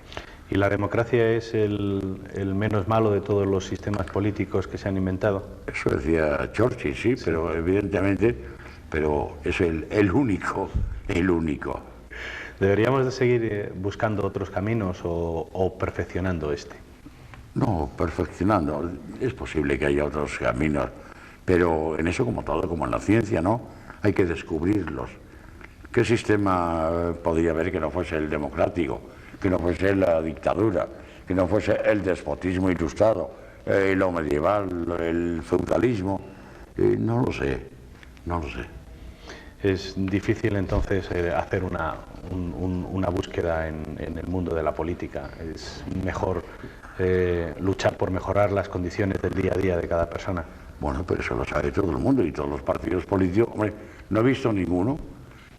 ¿Y la democracia es el menos malo de todos los sistemas políticos que se han inventado? Eso decía Churchill, sí, pero evidentemente, pero es el único. ¿Deberíamos de seguir buscando otros caminos o perfeccionando este? No, perfeccionando. Es posible que haya otros caminos, pero en eso como todo, como en la ciencia, ¿no? Hay que descubrirlos. ¿Qué sistema podría haber que no fuese el democrático, que no fuese la dictadura, que no fuese el despotismo ilustrado, lo medieval, el feudalismo? No lo sé. Es difícil entonces hacer una búsqueda en el mundo de la política. Es mejor luchar por mejorar las condiciones del día a día de cada persona. Bueno, pero eso lo sabe todo el mundo y todos los partidos políticos. Hombre, no he visto ninguno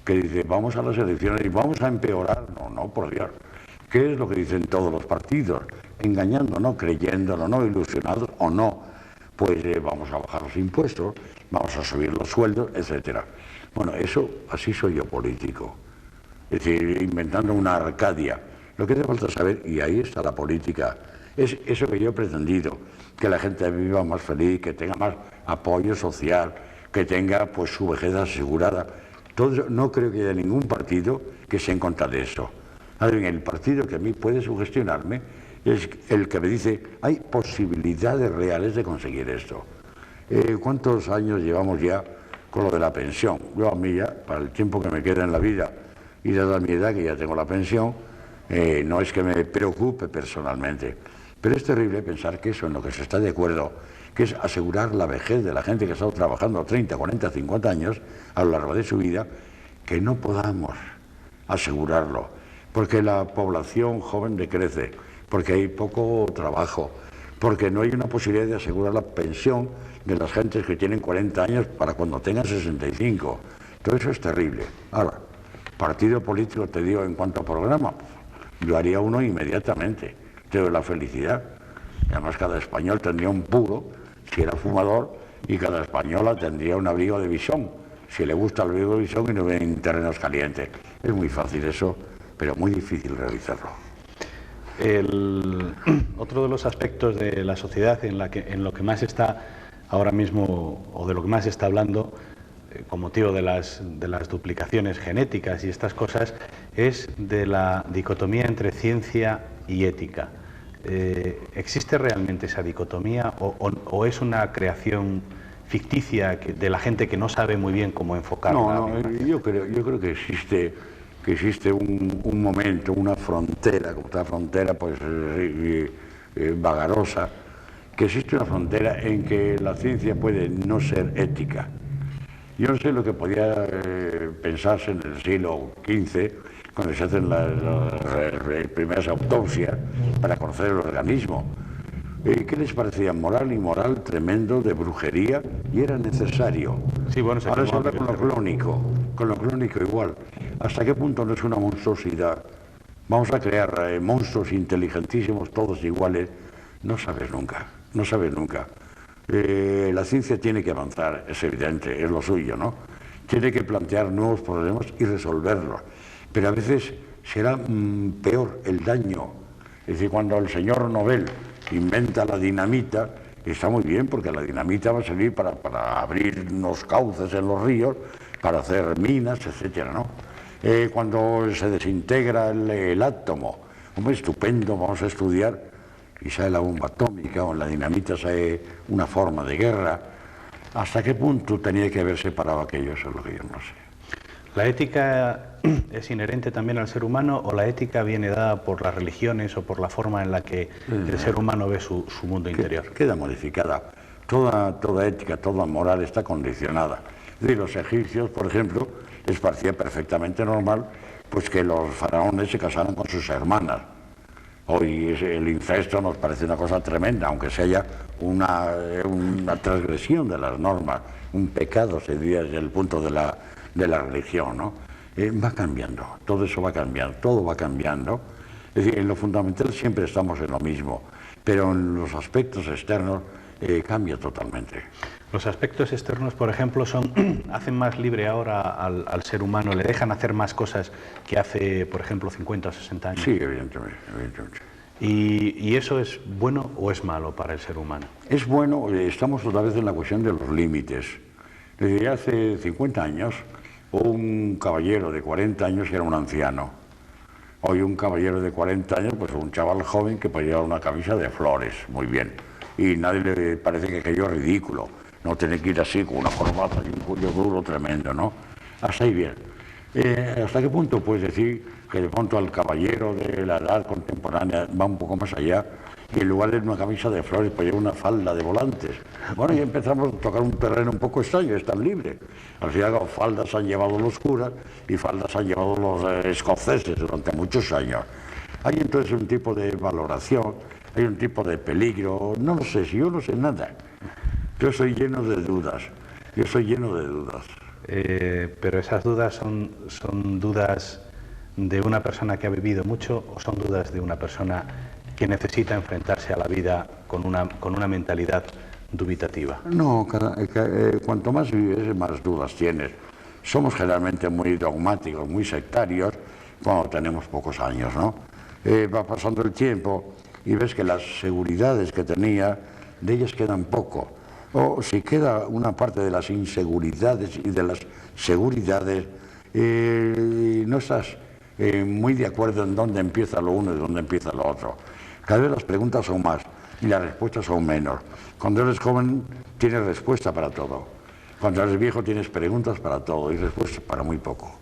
que dice vamos a las elecciones y vamos a empeorar. No, por Dios. ¿Qué es lo que dicen todos los partidos? Engañando, no creyéndolo, no ilusionados o no. Pues vamos a bajar los impuestos, vamos a subir los sueldos, etcétera. Bueno, eso, así soy yo político. Es decir, inventando una Arcadia. Lo que hace falta saber, y ahí está la política, es eso que yo he pretendido, que la gente viva más feliz, que tenga más apoyo social, que tenga pues su vejez asegurada. Todo eso, no creo que haya ningún partido que sea en contra de eso. El partido que a mí puede sugestionarme es el que me dice hay posibilidades reales de conseguir esto. ¿Cuántos años llevamos ya con lo de la pensión? Yo a mí ya, para el tiempo que me queda en la vida y dada mi edad, que ya tengo la pensión, no es que me preocupe personalmente, pero es terrible pensar que eso en lo que se está de acuerdo, que es asegurar la vejez de la gente que ha estado trabajando 30, 40, 50 años a lo largo de su vida, que no podamos asegurarlo, porque la población joven decrece, porque hay poco trabajo, porque no hay una posibilidad de asegurar la pensión de las gentes que tienen 40 años para cuando tengan 65. Todo eso es terrible. Ahora, partido político, te digo, en cuanto a programa, yo haría uno inmediatamente. Tengo la felicidad. Además, cada español tendría un puro si era fumador y cada española tendría un abrigo de visón si le gusta el abrigo de visón y no vive en terrenos calientes. Es muy fácil eso, pero muy difícil realizarlo. Otro de los aspectos de la sociedad en lo que más está ahora mismo, o de lo que más se está hablando, con motivo de las duplicaciones genéticas y estas cosas, es de la dicotomía entre ciencia y ética. ¿Existe realmente esa dicotomía o es una creación ficticia de la gente que no sabe muy bien cómo enfocarla? No, yo creo que existe un momento, una frontera, como esta frontera pues vagarosa, que existe una frontera en que la ciencia puede no ser ética. Yo no sé lo que podía pensarse en el siglo XV, cuando se hacen las primeras autopsias para conocer el organismo. ¿Qué les parecía? Moral y moral tremendo, de brujería, y era necesario. Sí, bueno, ahora se habla con lo clónico igual. ¿Hasta qué punto no es una monstruosidad? Vamos a crear monstruos inteligentísimos, todos iguales. No sabes nunca, no sabes nunca. La ciencia tiene que avanzar, es evidente, es lo suyo, ¿no? Tiene que plantear nuevos problemas y resolverlos. Pero a veces será peor el daño. Es decir, cuando el señor Nobel inventa la dinamita, está muy bien, porque la dinamita va a servir para abrir unos cauces en los ríos, para hacer minas, etcétera, ¿no? Cuando se desintegra el átomo, hombre, estupendo, vamos a estudiar, y sale la bomba atómica, o en la dinamita sale una forma de guerra. ¿Hasta qué punto tenía que haber separado aquello? Eso es lo que yo no sé. ¿La ética es inherente también al ser humano o la ética viene dada por las religiones o por la forma en la que el ser humano ve su mundo interior? Queda modificada. Toda ética, toda moral está condicionada. Es decir, los egipcios, por ejemplo, les parecía perfectamente normal pues que los faraones se casaran con sus hermanas. Hoy el incesto nos parece una cosa tremenda, aunque sea una transgresión de las normas, un pecado, se diría desde el punto de la religión, ¿no? Va cambiando, todo eso va cambiando, todo va cambiando. Es decir, en lo fundamental siempre estamos en lo mismo, pero en los aspectos externos cambia totalmente. Los aspectos externos, por ejemplo, hacen más libre ahora al ser humano, le dejan hacer más cosas que hace, por ejemplo, 50 o 60 años. Sí, evidentemente. ¿Y eso es bueno o es malo para el ser humano? Es bueno, estamos otra vez en la cuestión de los límites. Desde hace 50 años, un caballero de 40 años era un anciano. Hoy un caballero de 40 años, pues un chaval joven que puede llevar una camisa de flores, muy bien. Y nadie le parece que aquello es ridículo. No tiene que ir así con una corbata y un cuello duro tremendo, ¿no? Hasta ahí bien. ¿Hasta qué punto puedes decir que de pronto al caballero de la edad contemporánea va un poco más allá y en lugar de una camisa de flores pues lleva una falda de volantes? Bueno, ya empezamos a tocar un terreno un poco extraño, es tan libre. Al final faldas han llevado los curas y faldas han llevado los escoceses durante muchos años. Hay entonces un tipo de valoración, hay un tipo de peligro, no lo sé, si yo no sé nada. Yo soy lleno de dudas, Pero esas dudas son dudas de una persona que ha vivido mucho o son dudas de una persona que necesita enfrentarse a la vida con una mentalidad dubitativa. No, cuanto más vives, más dudas tienes. Somos generalmente muy dogmáticos, muy sectarios cuando tenemos pocos años, ¿no? Va pasando el tiempo y ves que las seguridades que tenía, de ellas quedan poco. O si queda una parte de las inseguridades y de las seguridades, no estás muy de acuerdo en dónde empieza lo uno y dónde empieza lo otro. Cada vez las preguntas son más y las respuestas son menos. Cuando eres joven tienes respuesta para todo. Cuando eres viejo tienes preguntas para todo y respuestas para muy poco.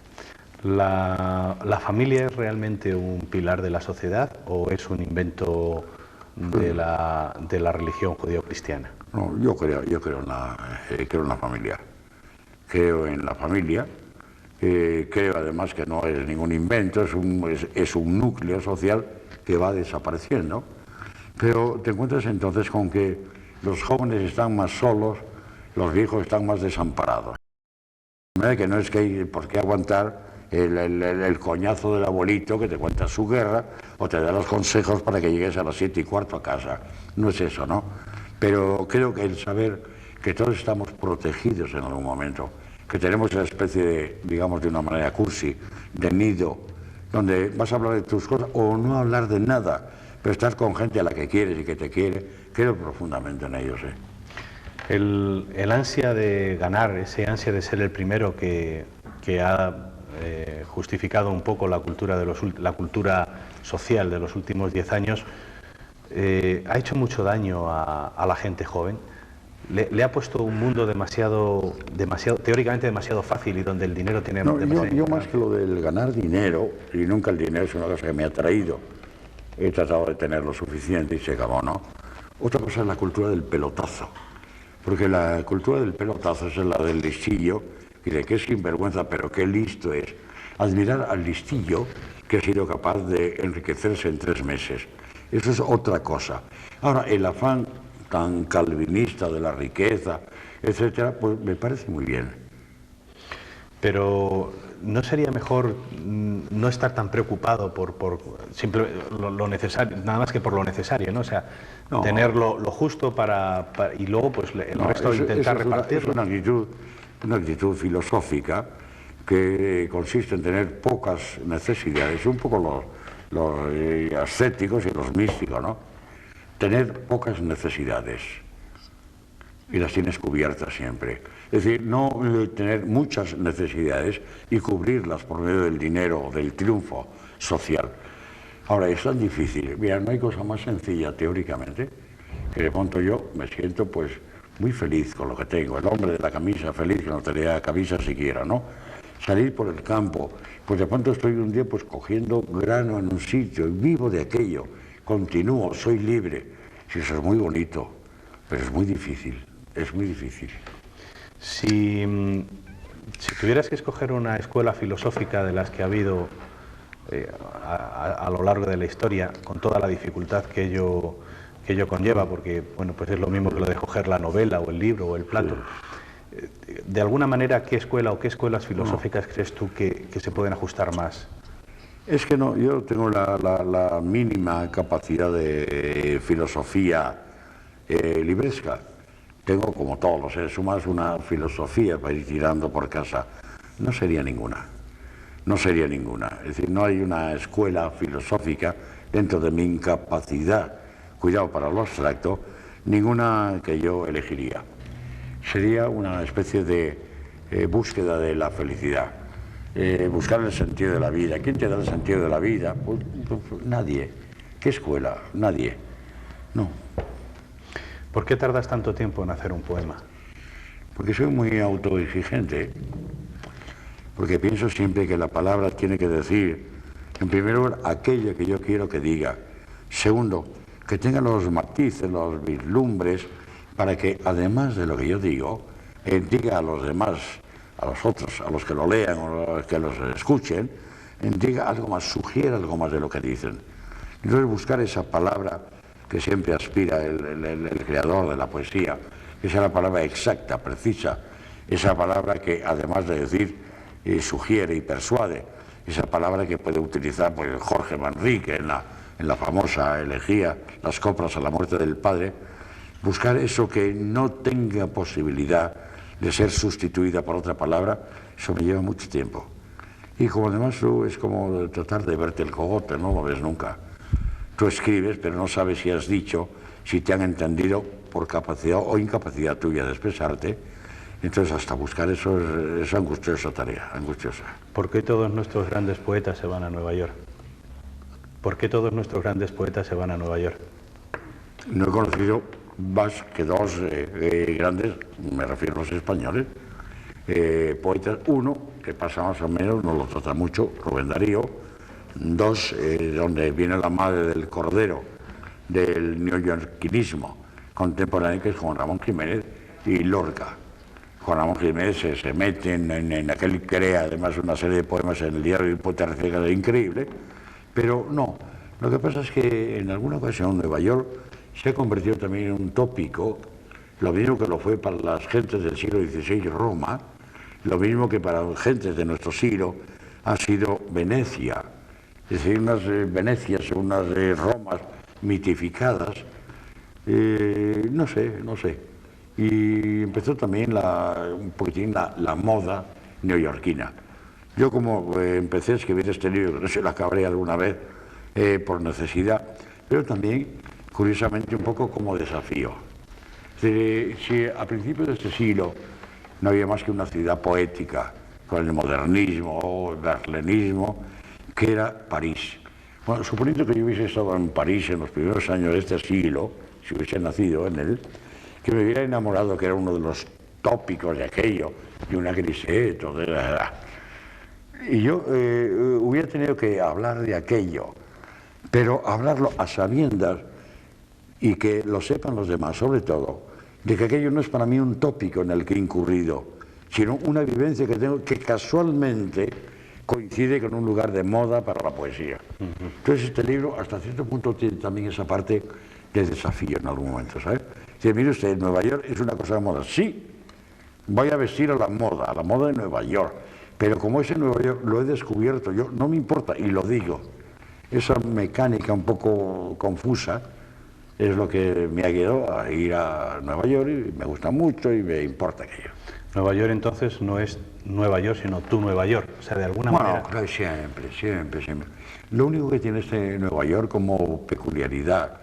¿La familia es realmente un pilar de la sociedad o es un invento de la religión judío-cristiana? No, yo creo en la familia. Creo en la familia. Creo además que no es ningún invento, es un núcleo social que va desapareciendo. Pero te encuentras entonces con que los jóvenes están más solos, los viejos están más desamparados. De manera que no es que hay por qué aguantar el coñazo del abuelito que te cuenta su guerra o te da los consejos para que llegues a las 7:15 a casa. No es eso, ¿no? Pero creo que el saber que todos estamos protegidos en algún momento, que tenemos esa especie de, digamos de una manera cursi, de nido, donde vas a hablar de tus cosas o no hablar de nada, pero estás con gente a la que quieres y que te quiere, creo profundamente en ellos. El ansia de ganar, ese ansia de ser el primero que ha justificado un poco la cultura social de los últimos 10 años, ha hecho mucho daño a la gente joven. Le ha puesto un mundo demasiado, teóricamente demasiado fácil y donde el dinero tiene... No, yo más que lo del ganar dinero, y nunca el dinero es una cosa que me ha traído, he tratado de tener lo suficiente y se acabó, ¿no? Otra cosa es la cultura del pelotazo, porque la cultura del pelotazo es la del listillo, y de qué sinvergüenza, pero qué listo es. Admirar al listillo que ha sido capaz de enriquecerse en 3 meses. Eso es otra cosa. Ahora, el afán tan calvinista de la riqueza, etcétera, pues me parece muy bien. Pero ¿no sería mejor no estar tan preocupado por lo necesario, nada más que por lo necesario, ¿no? O sea, no, tener lo justo y luego pues el resto intentar repartirlo? Es una actitud filosófica que consiste en tener pocas necesidades, un poco los ascéticos y los místicos, ¿no? Tener pocas necesidades y las tienes cubiertas siempre. Es decir, no tener muchas necesidades y cubrirlas por medio del dinero o del triunfo social. Ahora, es tan difícil. Mira, no hay cosa más sencilla teóricamente que de pronto yo me siento pues muy feliz con lo que tengo. El hombre de la camisa feliz que no tenía camisa siquiera, ¿no? Salir por el campo, pues de pronto estoy un día pues cogiendo grano en un sitio y vivo de aquello. Continúo, soy libre. Sí, eso es muy bonito, pero es muy difícil, es muy difícil. Si tuvieras que escoger una escuela filosófica de las que ha habido a lo largo de la historia, con toda la dificultad que ello conlleva, porque bueno, pues es lo mismo que lo de coger la novela o el libro o el plato, de alguna manera, ¿qué escuela o qué escuelas filosóficas crees tú que se pueden ajustar más? Es que no, yo tengo la mínima capacidad de filosofía libresca. Tengo, como todos los seres humanos, una filosofía para ir tirando por casa. No sería ninguna. No sería ninguna. Es decir, no hay una escuela filosófica dentro de mi incapacidad, cuidado para lo abstracto, ninguna que yo elegiría. Sería una especie de búsqueda de la felicidad. Buscar el sentido de la vida. ¿Quién te da el sentido de la vida? Pues nadie. ¿Qué escuela? Nadie. No. ¿Por qué tardas tanto tiempo en hacer un poema? Porque soy muy autoexigente. Porque pienso siempre que la palabra tiene que decir, en primer lugar, aquello que yo quiero que diga. Segundo, que tenga los matices, los vislumbres, para que, además de lo que yo digo, diga a los demás, a los otros, a los que lo lean o a los que los escuchen, diga algo más, sugiera algo más de lo que dicen. Entonces buscar esa palabra que siempre aspira el creador de la poesía, que sea la palabra exacta, precisa, esa palabra que además de decir sugiere y persuade, esa palabra que puede utilizar pues, Jorge Manrique en la famosa elegía Las coplas a la muerte del padre, buscar eso que no tenga posibilidad de ser sustituida por otra palabra, eso me lleva mucho tiempo. Y como además tú es como tratar de verte el cogote, no lo ves nunca. Tú escribes, pero no sabes si has dicho, si te han entendido por capacidad o incapacidad tuya de expresarte. Entonces hasta buscar eso es angustiosa tarea, angustiosa. ¿Por qué todos nuestros grandes poetas se van a Nueva York? ¿Por qué todos nuestros grandes poetas se van a Nueva York? No he conocido más que dos grandes, me refiero a los españoles, poetas. Uno, que pasa más o menos, no lo trata mucho, Rubén Darío. Dos, donde viene la madre del cordero del neoyorquinismo contemporáneo, que es Juan Ramón Jiménez y Lorca. Juan Ramón Jiménez se mete en aquel, crea además una serie de poemas en el diario del Poeta Reciclado increíble, pero no. Lo que pasa es que en alguna ocasión Nueva York se ha convertido también en un tópico, lo mismo que lo fue para las gentes del siglo XVI Roma, lo mismo que para las gentes de nuestro siglo ha sido Venecia, es decir, unas Venecias, unas Romas mitificadas, no sé. Y empezó también un poquitín la moda neoyorquina. Yo como empecé a escribir este libro, no sé, lo acabaré alguna vez por necesidad, pero también, curiosamente, un poco como desafío. Si a principios de este siglo no había más que una ciudad poética, con el modernismo o el berlinismo, que era París. Bueno, suponiendo que yo hubiese estado en París en los primeros años de este siglo, si hubiese nacido en él, que me hubiera enamorado, que era uno de los tópicos de aquello, de una griseto, de la edad. Y yo hubiera tenido que hablar de aquello, pero hablarlo a sabiendas y que lo sepan los demás, sobre todo, de que aquello no es para mí un tópico en el que he incurrido, sino una vivencia que tengo que casualmente coincide con un lugar de moda para la poesía. Entonces este libro hasta cierto punto tiene también esa parte de desafío en algún momento, ¿sabes? Dice, mire usted, Nueva York es una cosa de moda. Sí, voy a vestir a la moda de Nueva York, pero como ese Nueva York lo he descubierto yo, no me importa, y lo digo. Esa mecánica un poco confusa es lo que me ha guiado a ir a Nueva York y me gusta mucho y me importa aquello. Nueva York entonces no es Nueva York, sino tu Nueva York, o sea, de alguna manera... Bueno, siempre. Lo único que tiene este Nueva York como peculiaridad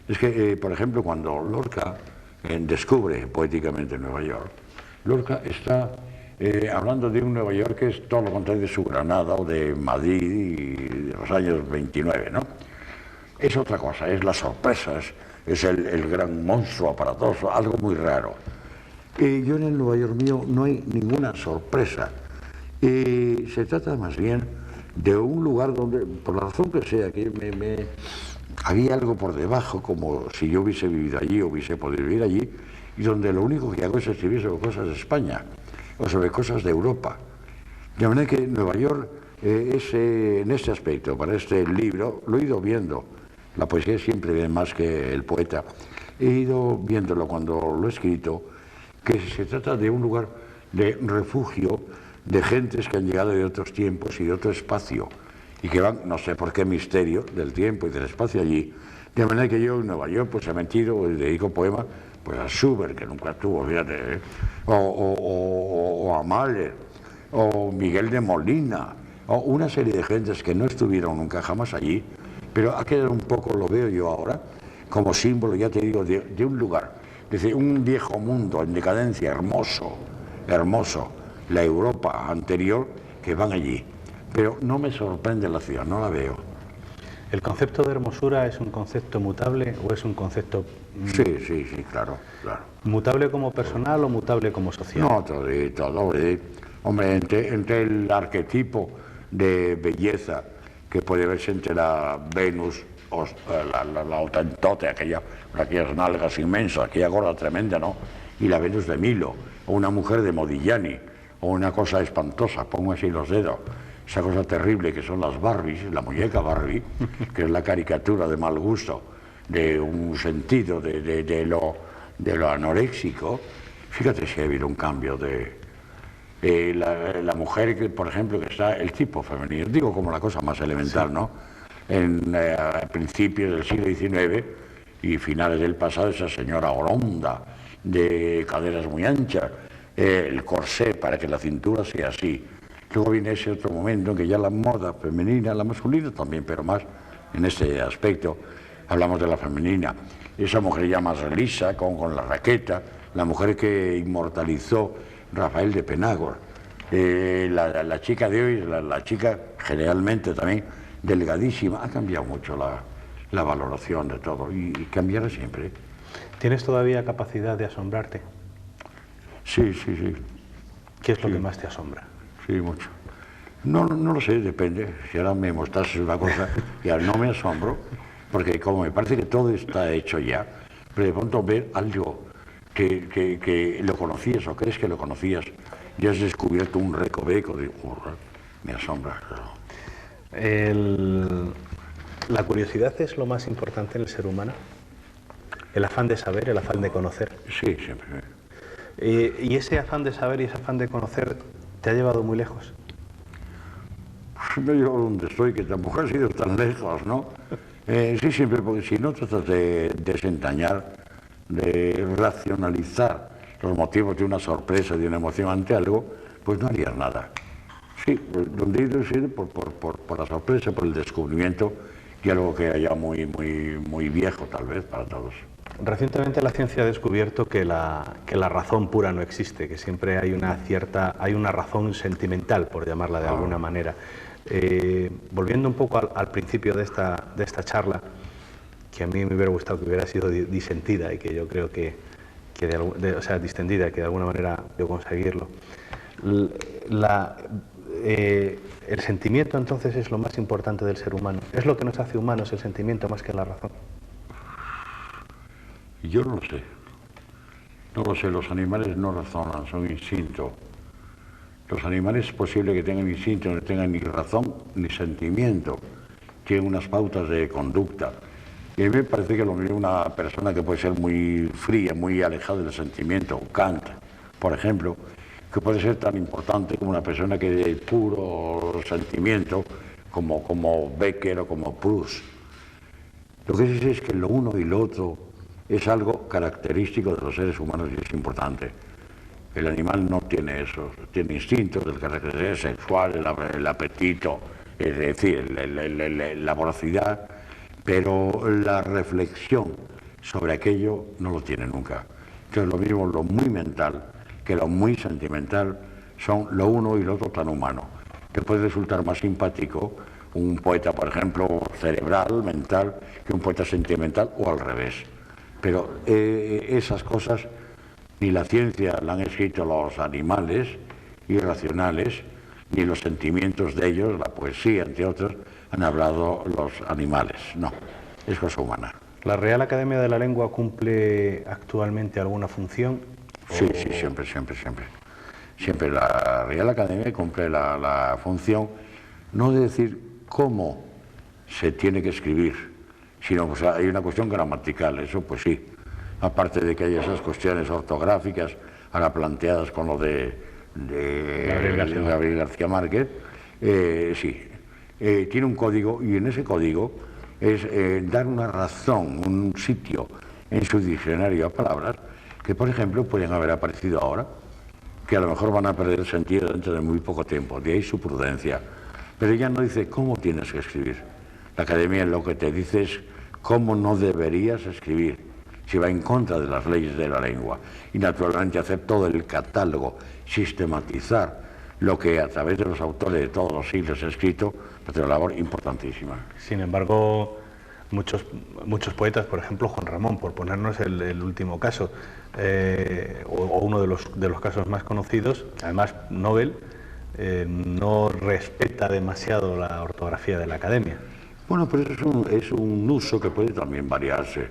es que, por ejemplo, cuando Lorca descubre poéticamente Nueva York, Lorca está hablando de un Nueva York que es todo lo contrario de su Granada o de Madrid y de los años 29, ¿no? Es otra cosa, es las sorpresas, es el gran monstruo aparatoso, algo muy raro. Yo en el Nueva York mío no hay ninguna sorpresa. Se trata más bien de un lugar donde, por la razón que sea, que había algo por debajo, como si yo hubiese vivido allí o hubiese podido vivir allí, y donde lo único que hago es escribir sobre cosas de España o sobre cosas de Europa. De manera que Nueva York es, en este aspecto, para este libro, lo he ido viendo. La poesía siempre viene más que el poeta. He ido viéndolo cuando lo he escrito, que se trata de un lugar de refugio de gentes que han llegado de otros tiempos y de otro espacio y que van, no sé por qué misterio, del tiempo y del espacio allí. De manera que yo en Nueva York pues he metido y dedico poemas pues a Schubert, que nunca tuvo, fíjate, o a Mahler, o Miguel de Molina, o una serie de gentes que no estuvieron nunca jamás allí, pero ha quedado un poco, lo veo yo ahora, como símbolo, ya te digo, de un lugar. Dice, un viejo mundo en decadencia, hermoso, la Europa anterior, que van allí. Pero no me sorprende la ciudad, no la veo. ¿El concepto de hermosura es un concepto mutable o es un concepto...? Sí, claro. ¿Mutable como personal o mutable como social? No, todo. Hombre, entre el arquetipo de belleza que puede verse entre la Venus, la Otentote, aquellas nalgas inmensas, aquella gorda tremenda, ¿no? Y la Venus de Milo, o una mujer de Modigliani, o una cosa espantosa, pongo así los dedos, esa cosa terrible que son las Barbies, la muñeca Barbie, que es la caricatura de mal gusto, de un sentido de lo anoréxico. Fíjate si ha habido un cambio de la mujer, que, por ejemplo, que está el tipo femenino, digo como la cosa más elemental, sí. ¿No? A principios del siglo XIX y finales del pasado, esa señora Oronda, de caderas muy anchas, el corsé para que la cintura sea así. Luego viene ese otro momento en que ya la moda femenina, la masculina también, pero más en este aspecto, hablamos de la femenina. Esa mujer ya más lisa, con la raqueta, la mujer que inmortalizó Rafael de Penagor. La chica de hoy, la chica generalmente también delgadísima, ha cambiado mucho la valoración de todo y cambiará siempre. ¿Tienes todavía capacidad de asombrarte? Sí. ¿Qué es lo que más te asombra? Sí, mucho. No lo sé, depende. Si ahora me mostrases una cosa y ahora no me asombro, porque como me parece que todo está hecho ya, pero de pronto ver algo que lo conocías o crees que lo conocías, ya has descubierto un recoveco de horror, me asombra. ¿La curiosidad es lo más importante en el ser humano? ¿El afán de saber, el afán de conocer? Sí, siempre. ¿Y ese afán de saber y ese afán de conocer te ha llevado muy lejos? no llego donde estoy, que tampoco ha sido tan lejos, ¿no? Sí, siempre, porque si no tratas de desentrañar, de racionalizar los motivos de una sorpresa, de una emoción ante algo, pues no harías nada. Sí, donde he ido es ir por la sorpresa, por el descubrimiento de algo que haya muy viejo, tal vez, para todos. Recientemente la ciencia ha descubierto que la razón pura no existe, que siempre hay una razón sentimental, por llamarla de alguna manera. Volviendo un poco al principio de esta charla, que a mí me hubiera gustado que hubiera sido disentida y que yo creo o sea, distendida, que de alguna manera debo conseguirlo. El sentimiento entonces es lo más importante del ser humano. ¿Es lo que nos hace humanos el sentimiento más que la razón? Yo no lo sé. No lo sé, los animales no razonan, son instinto. Los animales es posible que tengan instinto, no tengan ni razón ni sentimiento. Tienen unas pautas de conducta. Y a mí me parece que lo mismo una persona que puede ser muy fría, muy alejada del sentimiento, Kant, por ejemplo, que puede ser tan importante como una persona que de puro sentimiento, como Becker o como Proust. Lo que sí es que lo uno y lo otro es algo característico de los seres humanos y es importante. El animal no tiene eso, tiene instintos del carácter sexual, el apetito, es decir, la voracidad, pero la reflexión sobre aquello no lo tiene nunca. Entonces lo mismo lo muy mental que lo muy sentimental son lo uno y lo otro tan humano. Te puede resultar más simpático un poeta, por ejemplo, cerebral, mental, que un poeta sentimental o al revés. Pero esas cosas ni la ciencia la han escrito los animales irracionales, ni los sentimientos de ellos, la poesía, entre otros, han hablado los animales. No, es cosa humana. ¿La Real Academia de la Lengua cumple actualmente alguna función? Sí, siempre. Siempre la Real Academia cumple la función, no de decir cómo se tiene que escribir, sino que hay una cuestión gramatical, eso pues sí. Aparte de que hay esas cuestiones ortográficas, ahora planteadas con lo de Gabriel García Márquez, sí. Tiene un código y en ese código es dar una razón, un sitio en su diccionario a palabras que, por ejemplo, pueden haber aparecido ahora, que a lo mejor van a perder sentido dentro de muy poco tiempo, de ahí su prudencia. Pero ella no dice cómo tienes que escribir. La Academia lo que te dice es cómo no deberías escribir, si va en contra de las leyes de la lengua. Y naturalmente hacer todo el catálogo, sistematizar lo que a través de los autores de todos los siglos se ha escrito, es una labor importantísima. Sin embargo, muchos poetas, por ejemplo Juan Ramón, por ponernos el último caso, o uno de los casos más conocidos, además Nobel, no respeta demasiado la ortografía de la Academia. Bueno, pero eso es un uso que puede también variarse.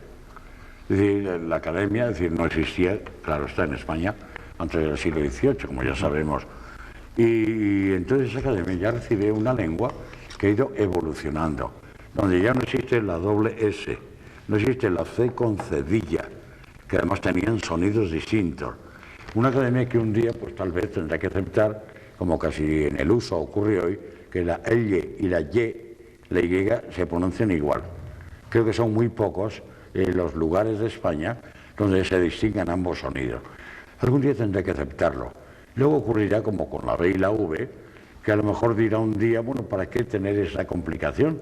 Es decir, la Academia, no existía, claro, está en España, antes del siglo XVIII, como ya sabemos. Y entonces esa Academia ya recibe una lengua que ha ido evolucionando, donde ya no existe la doble S, no existe la C con cedilla, que además tenían sonidos distintos. Una Academia que un día, pues tal vez tendrá que aceptar, como casi en el uso ocurre hoy, que la L y la Y se pronuncian igual. Creo que son muy pocos los lugares de España donde se distingan ambos sonidos. Algún día tendrá que aceptarlo. Luego ocurrirá como con la B y la V, que a lo mejor dirá un día, bueno, ¿para qué tener esa complicación?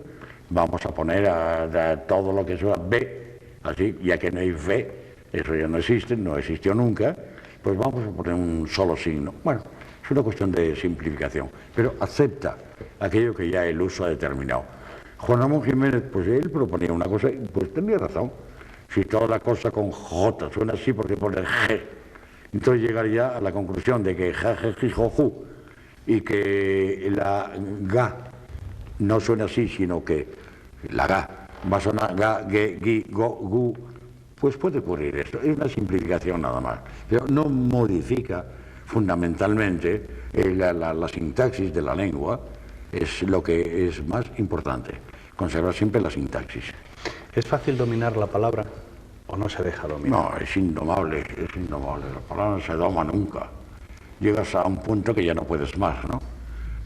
Vamos a poner a todo lo que sea B, así, ya que no hay V, eso ya no existe, no existió nunca, pues vamos a poner un solo signo. Bueno, es una cuestión de simplificación, pero acepta aquello que ya el uso ha determinado. Juan Ramón Jiménez, pues él proponía una cosa, pues tenía razón. Si toda la cosa con J suena así, ¿por qué poner G? Entonces llegaría a la conclusión de que jajejijoju y que la ga no suena así, sino que la ga va a sonar ga, ge, gi, go, gu, pues puede ocurrir esto. Es una simplificación nada más, pero no modifica fundamentalmente la sintaxis de la lengua, es lo que es más importante, conservar siempre la sintaxis. ¿Es fácil dominar la palabra o no se deja dominar? No, es indomable, la palabra no se doma nunca. Llegas a un punto que ya no puedes más, ¿no?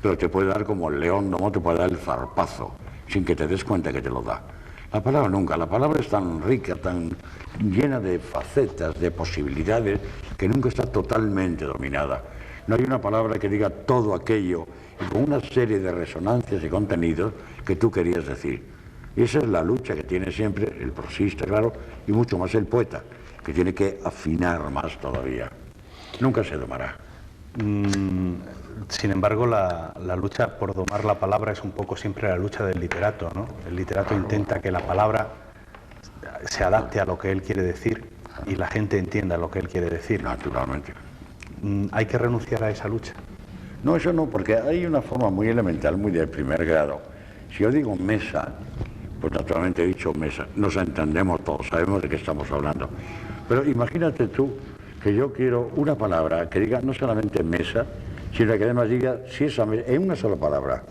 pero te puede dar como el león, no te puede dar el zarpazo, sin que te des cuenta que te lo da. La palabra nunca, la palabra es tan rica, tan llena de facetas, de posibilidades, que nunca está totalmente dominada. No hay una palabra que diga todo aquello y con una serie de resonancias y contenidos que tú querías decir. Y esa es la lucha que tiene siempre el prosista, claro, y mucho más el poeta, que tiene que afinar más todavía. Nunca se domará. Sin embargo, la lucha por domar la palabra es un poco siempre la lucha del literato, ¿no? El literato intenta que la palabra se adapte a lo que él quiere decir y la gente entienda lo que él quiere decir. Naturalmente. ¿Hay que renunciar a esa lucha? No, eso no, porque hay una forma muy elemental, muy de primer grado. Si yo digo mesa, pues naturalmente he dicho mesa, nos entendemos todos, sabemos de qué estamos hablando. Pero imagínate tú que yo quiero una palabra que diga no solamente mesa, sino que además diga, si esa mesa, en una sola palabra,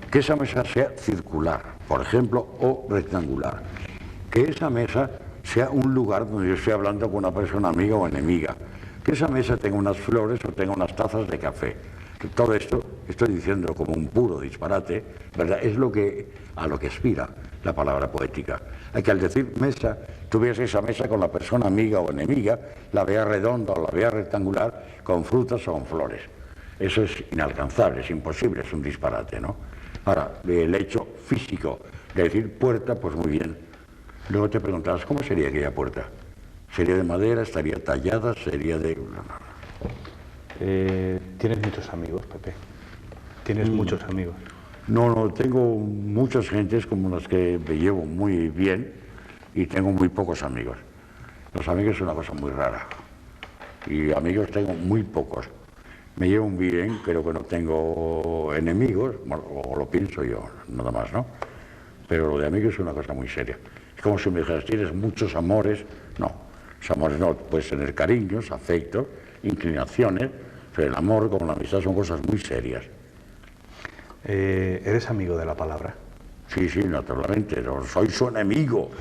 que esa mesa sea circular, por ejemplo, o rectangular. Que esa mesa sea un lugar donde yo estoy hablando con una persona amiga o enemiga. Que esa mesa tenga unas flores o tenga unas tazas de café. Que todo esto, estoy diciendo como un puro disparate, ¿verdad? Es a lo que aspira la palabra poética. Hay que al decir mesa, tú veas esa mesa con la persona amiga o enemiga, la veas redonda o la veas rectangular, con frutas o con flores. Eso es inalcanzable, es imposible, es un disparate, ¿no? Ahora, el hecho físico de decir puerta, pues muy bien. Luego te preguntabas, ¿cómo sería aquella puerta? ¿Sería de madera? ¿Estaría tallada? ¿Sería de...? ¿Tienes muchos amigos, Pepe? ¿Tienes muchos amigos? No, tengo muchas gentes como las que me llevo muy bien y tengo muy pocos amigos. Los amigos es una cosa muy rara y amigos tengo muy pocos. Me llevo muy bien, creo que no tengo enemigos, bueno, o lo pienso yo, nada más, ¿no? Pero lo de amigos es una cosa muy seria. Es como si me dijeras, ¿tienes muchos amores? No, los amores no, puedes tener cariños, afectos, inclinaciones, pero el amor como la amistad son cosas muy serias. ¿Eres amigo de la palabra? Sí, naturalmente, no soy su enemigo,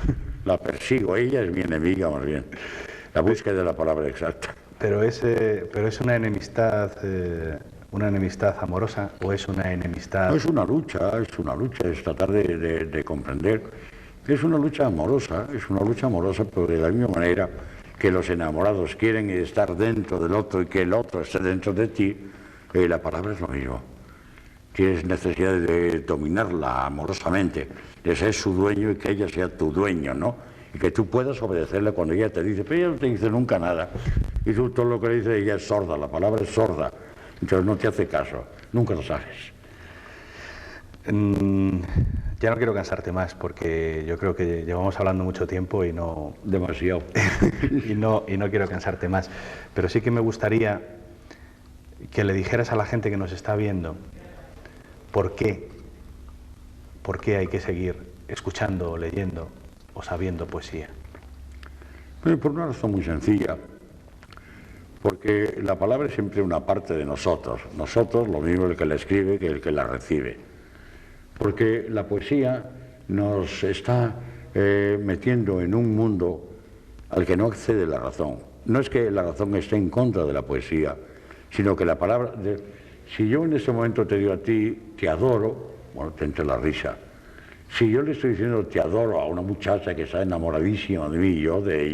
la persigo, ella es mi enemiga más bien, la búsqueda de la palabra exacta. ¿Pero es una enemistad amorosa o es una enemistad...? No, es una lucha, es tratar de comprender. Es una lucha amorosa, pero de la misma manera que los enamorados quieren estar dentro del otro y que el otro esté dentro de ti, la palabra es lo mismo. Tienes necesidad de dominarla amorosamente, de ser su dueño y que ella sea tu dueño, ¿no? Y que tú puedas obedecerle cuando ella te dice, pero ella no te dice nunca nada. Y tú todo lo que le dices, ella es sorda, la palabra es sorda. Entonces no te hace caso, nunca lo sabes. Ya no quiero cansarte más porque yo creo que llevamos hablando mucho tiempo y no... Demasiado. y no quiero cansarte más. Pero sí que me gustaría que le dijeras a la gente que nos está viendo por qué hay que seguir escuchando, leyendo o sabiendo poesía. Por una razón muy sencilla. Porque la palabra es siempre una parte de nosotros. Nosotros, lo mismo el que la escribe que el que la recibe. Porque la poesía nos está metiendo en un mundo al que no accede la razón. No es que la razón esté en contra de la poesía, sino que la palabra... Si yo en este momento te digo a ti, te adoro, bueno, te entra la risa. Si yo le estoy diciendo te adoro a una muchacha que está enamoradísima de mí y yo de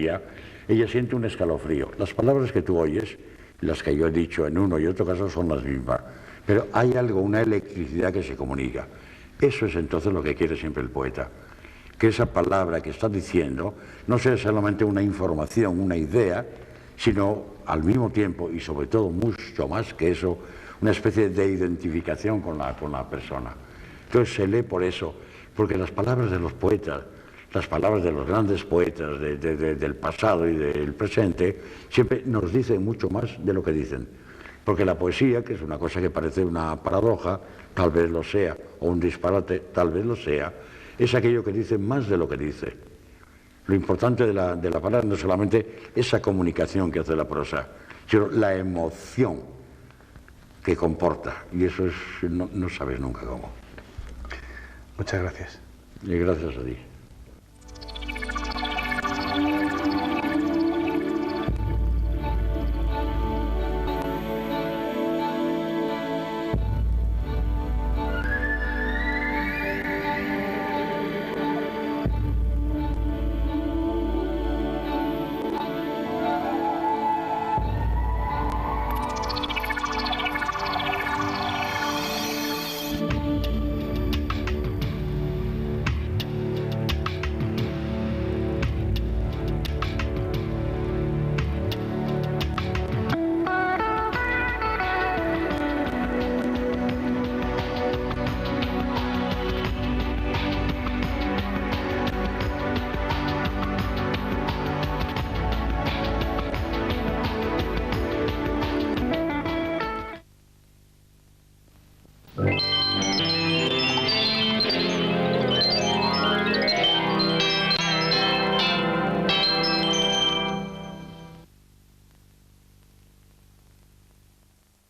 ella siente un escalofrío. Las palabras que tú oyes, las que yo he dicho en uno y otro caso son las mismas. Pero hay algo, una electricidad que se comunica. Eso es entonces lo que quiere siempre el poeta. Que esa palabra que está diciendo no sea solamente una información, una idea, sino al mismo tiempo y sobre todo mucho más que eso, una especie de identificación con la persona. Entonces se lee por eso, porque las palabras de los poetas, las palabras de los grandes poetas del pasado y del presente, siempre nos dicen mucho más de lo que dicen. Porque la poesía, que es una cosa que parece una paradoja, tal vez lo sea, o un disparate, tal vez lo sea, es aquello que dice más de lo que dice. Lo importante de la palabra no es solamente esa comunicación que hace la prosa, sino la emoción que comporta, y eso es, no sabes nunca cómo. Muchas gracias. Y gracias a ti.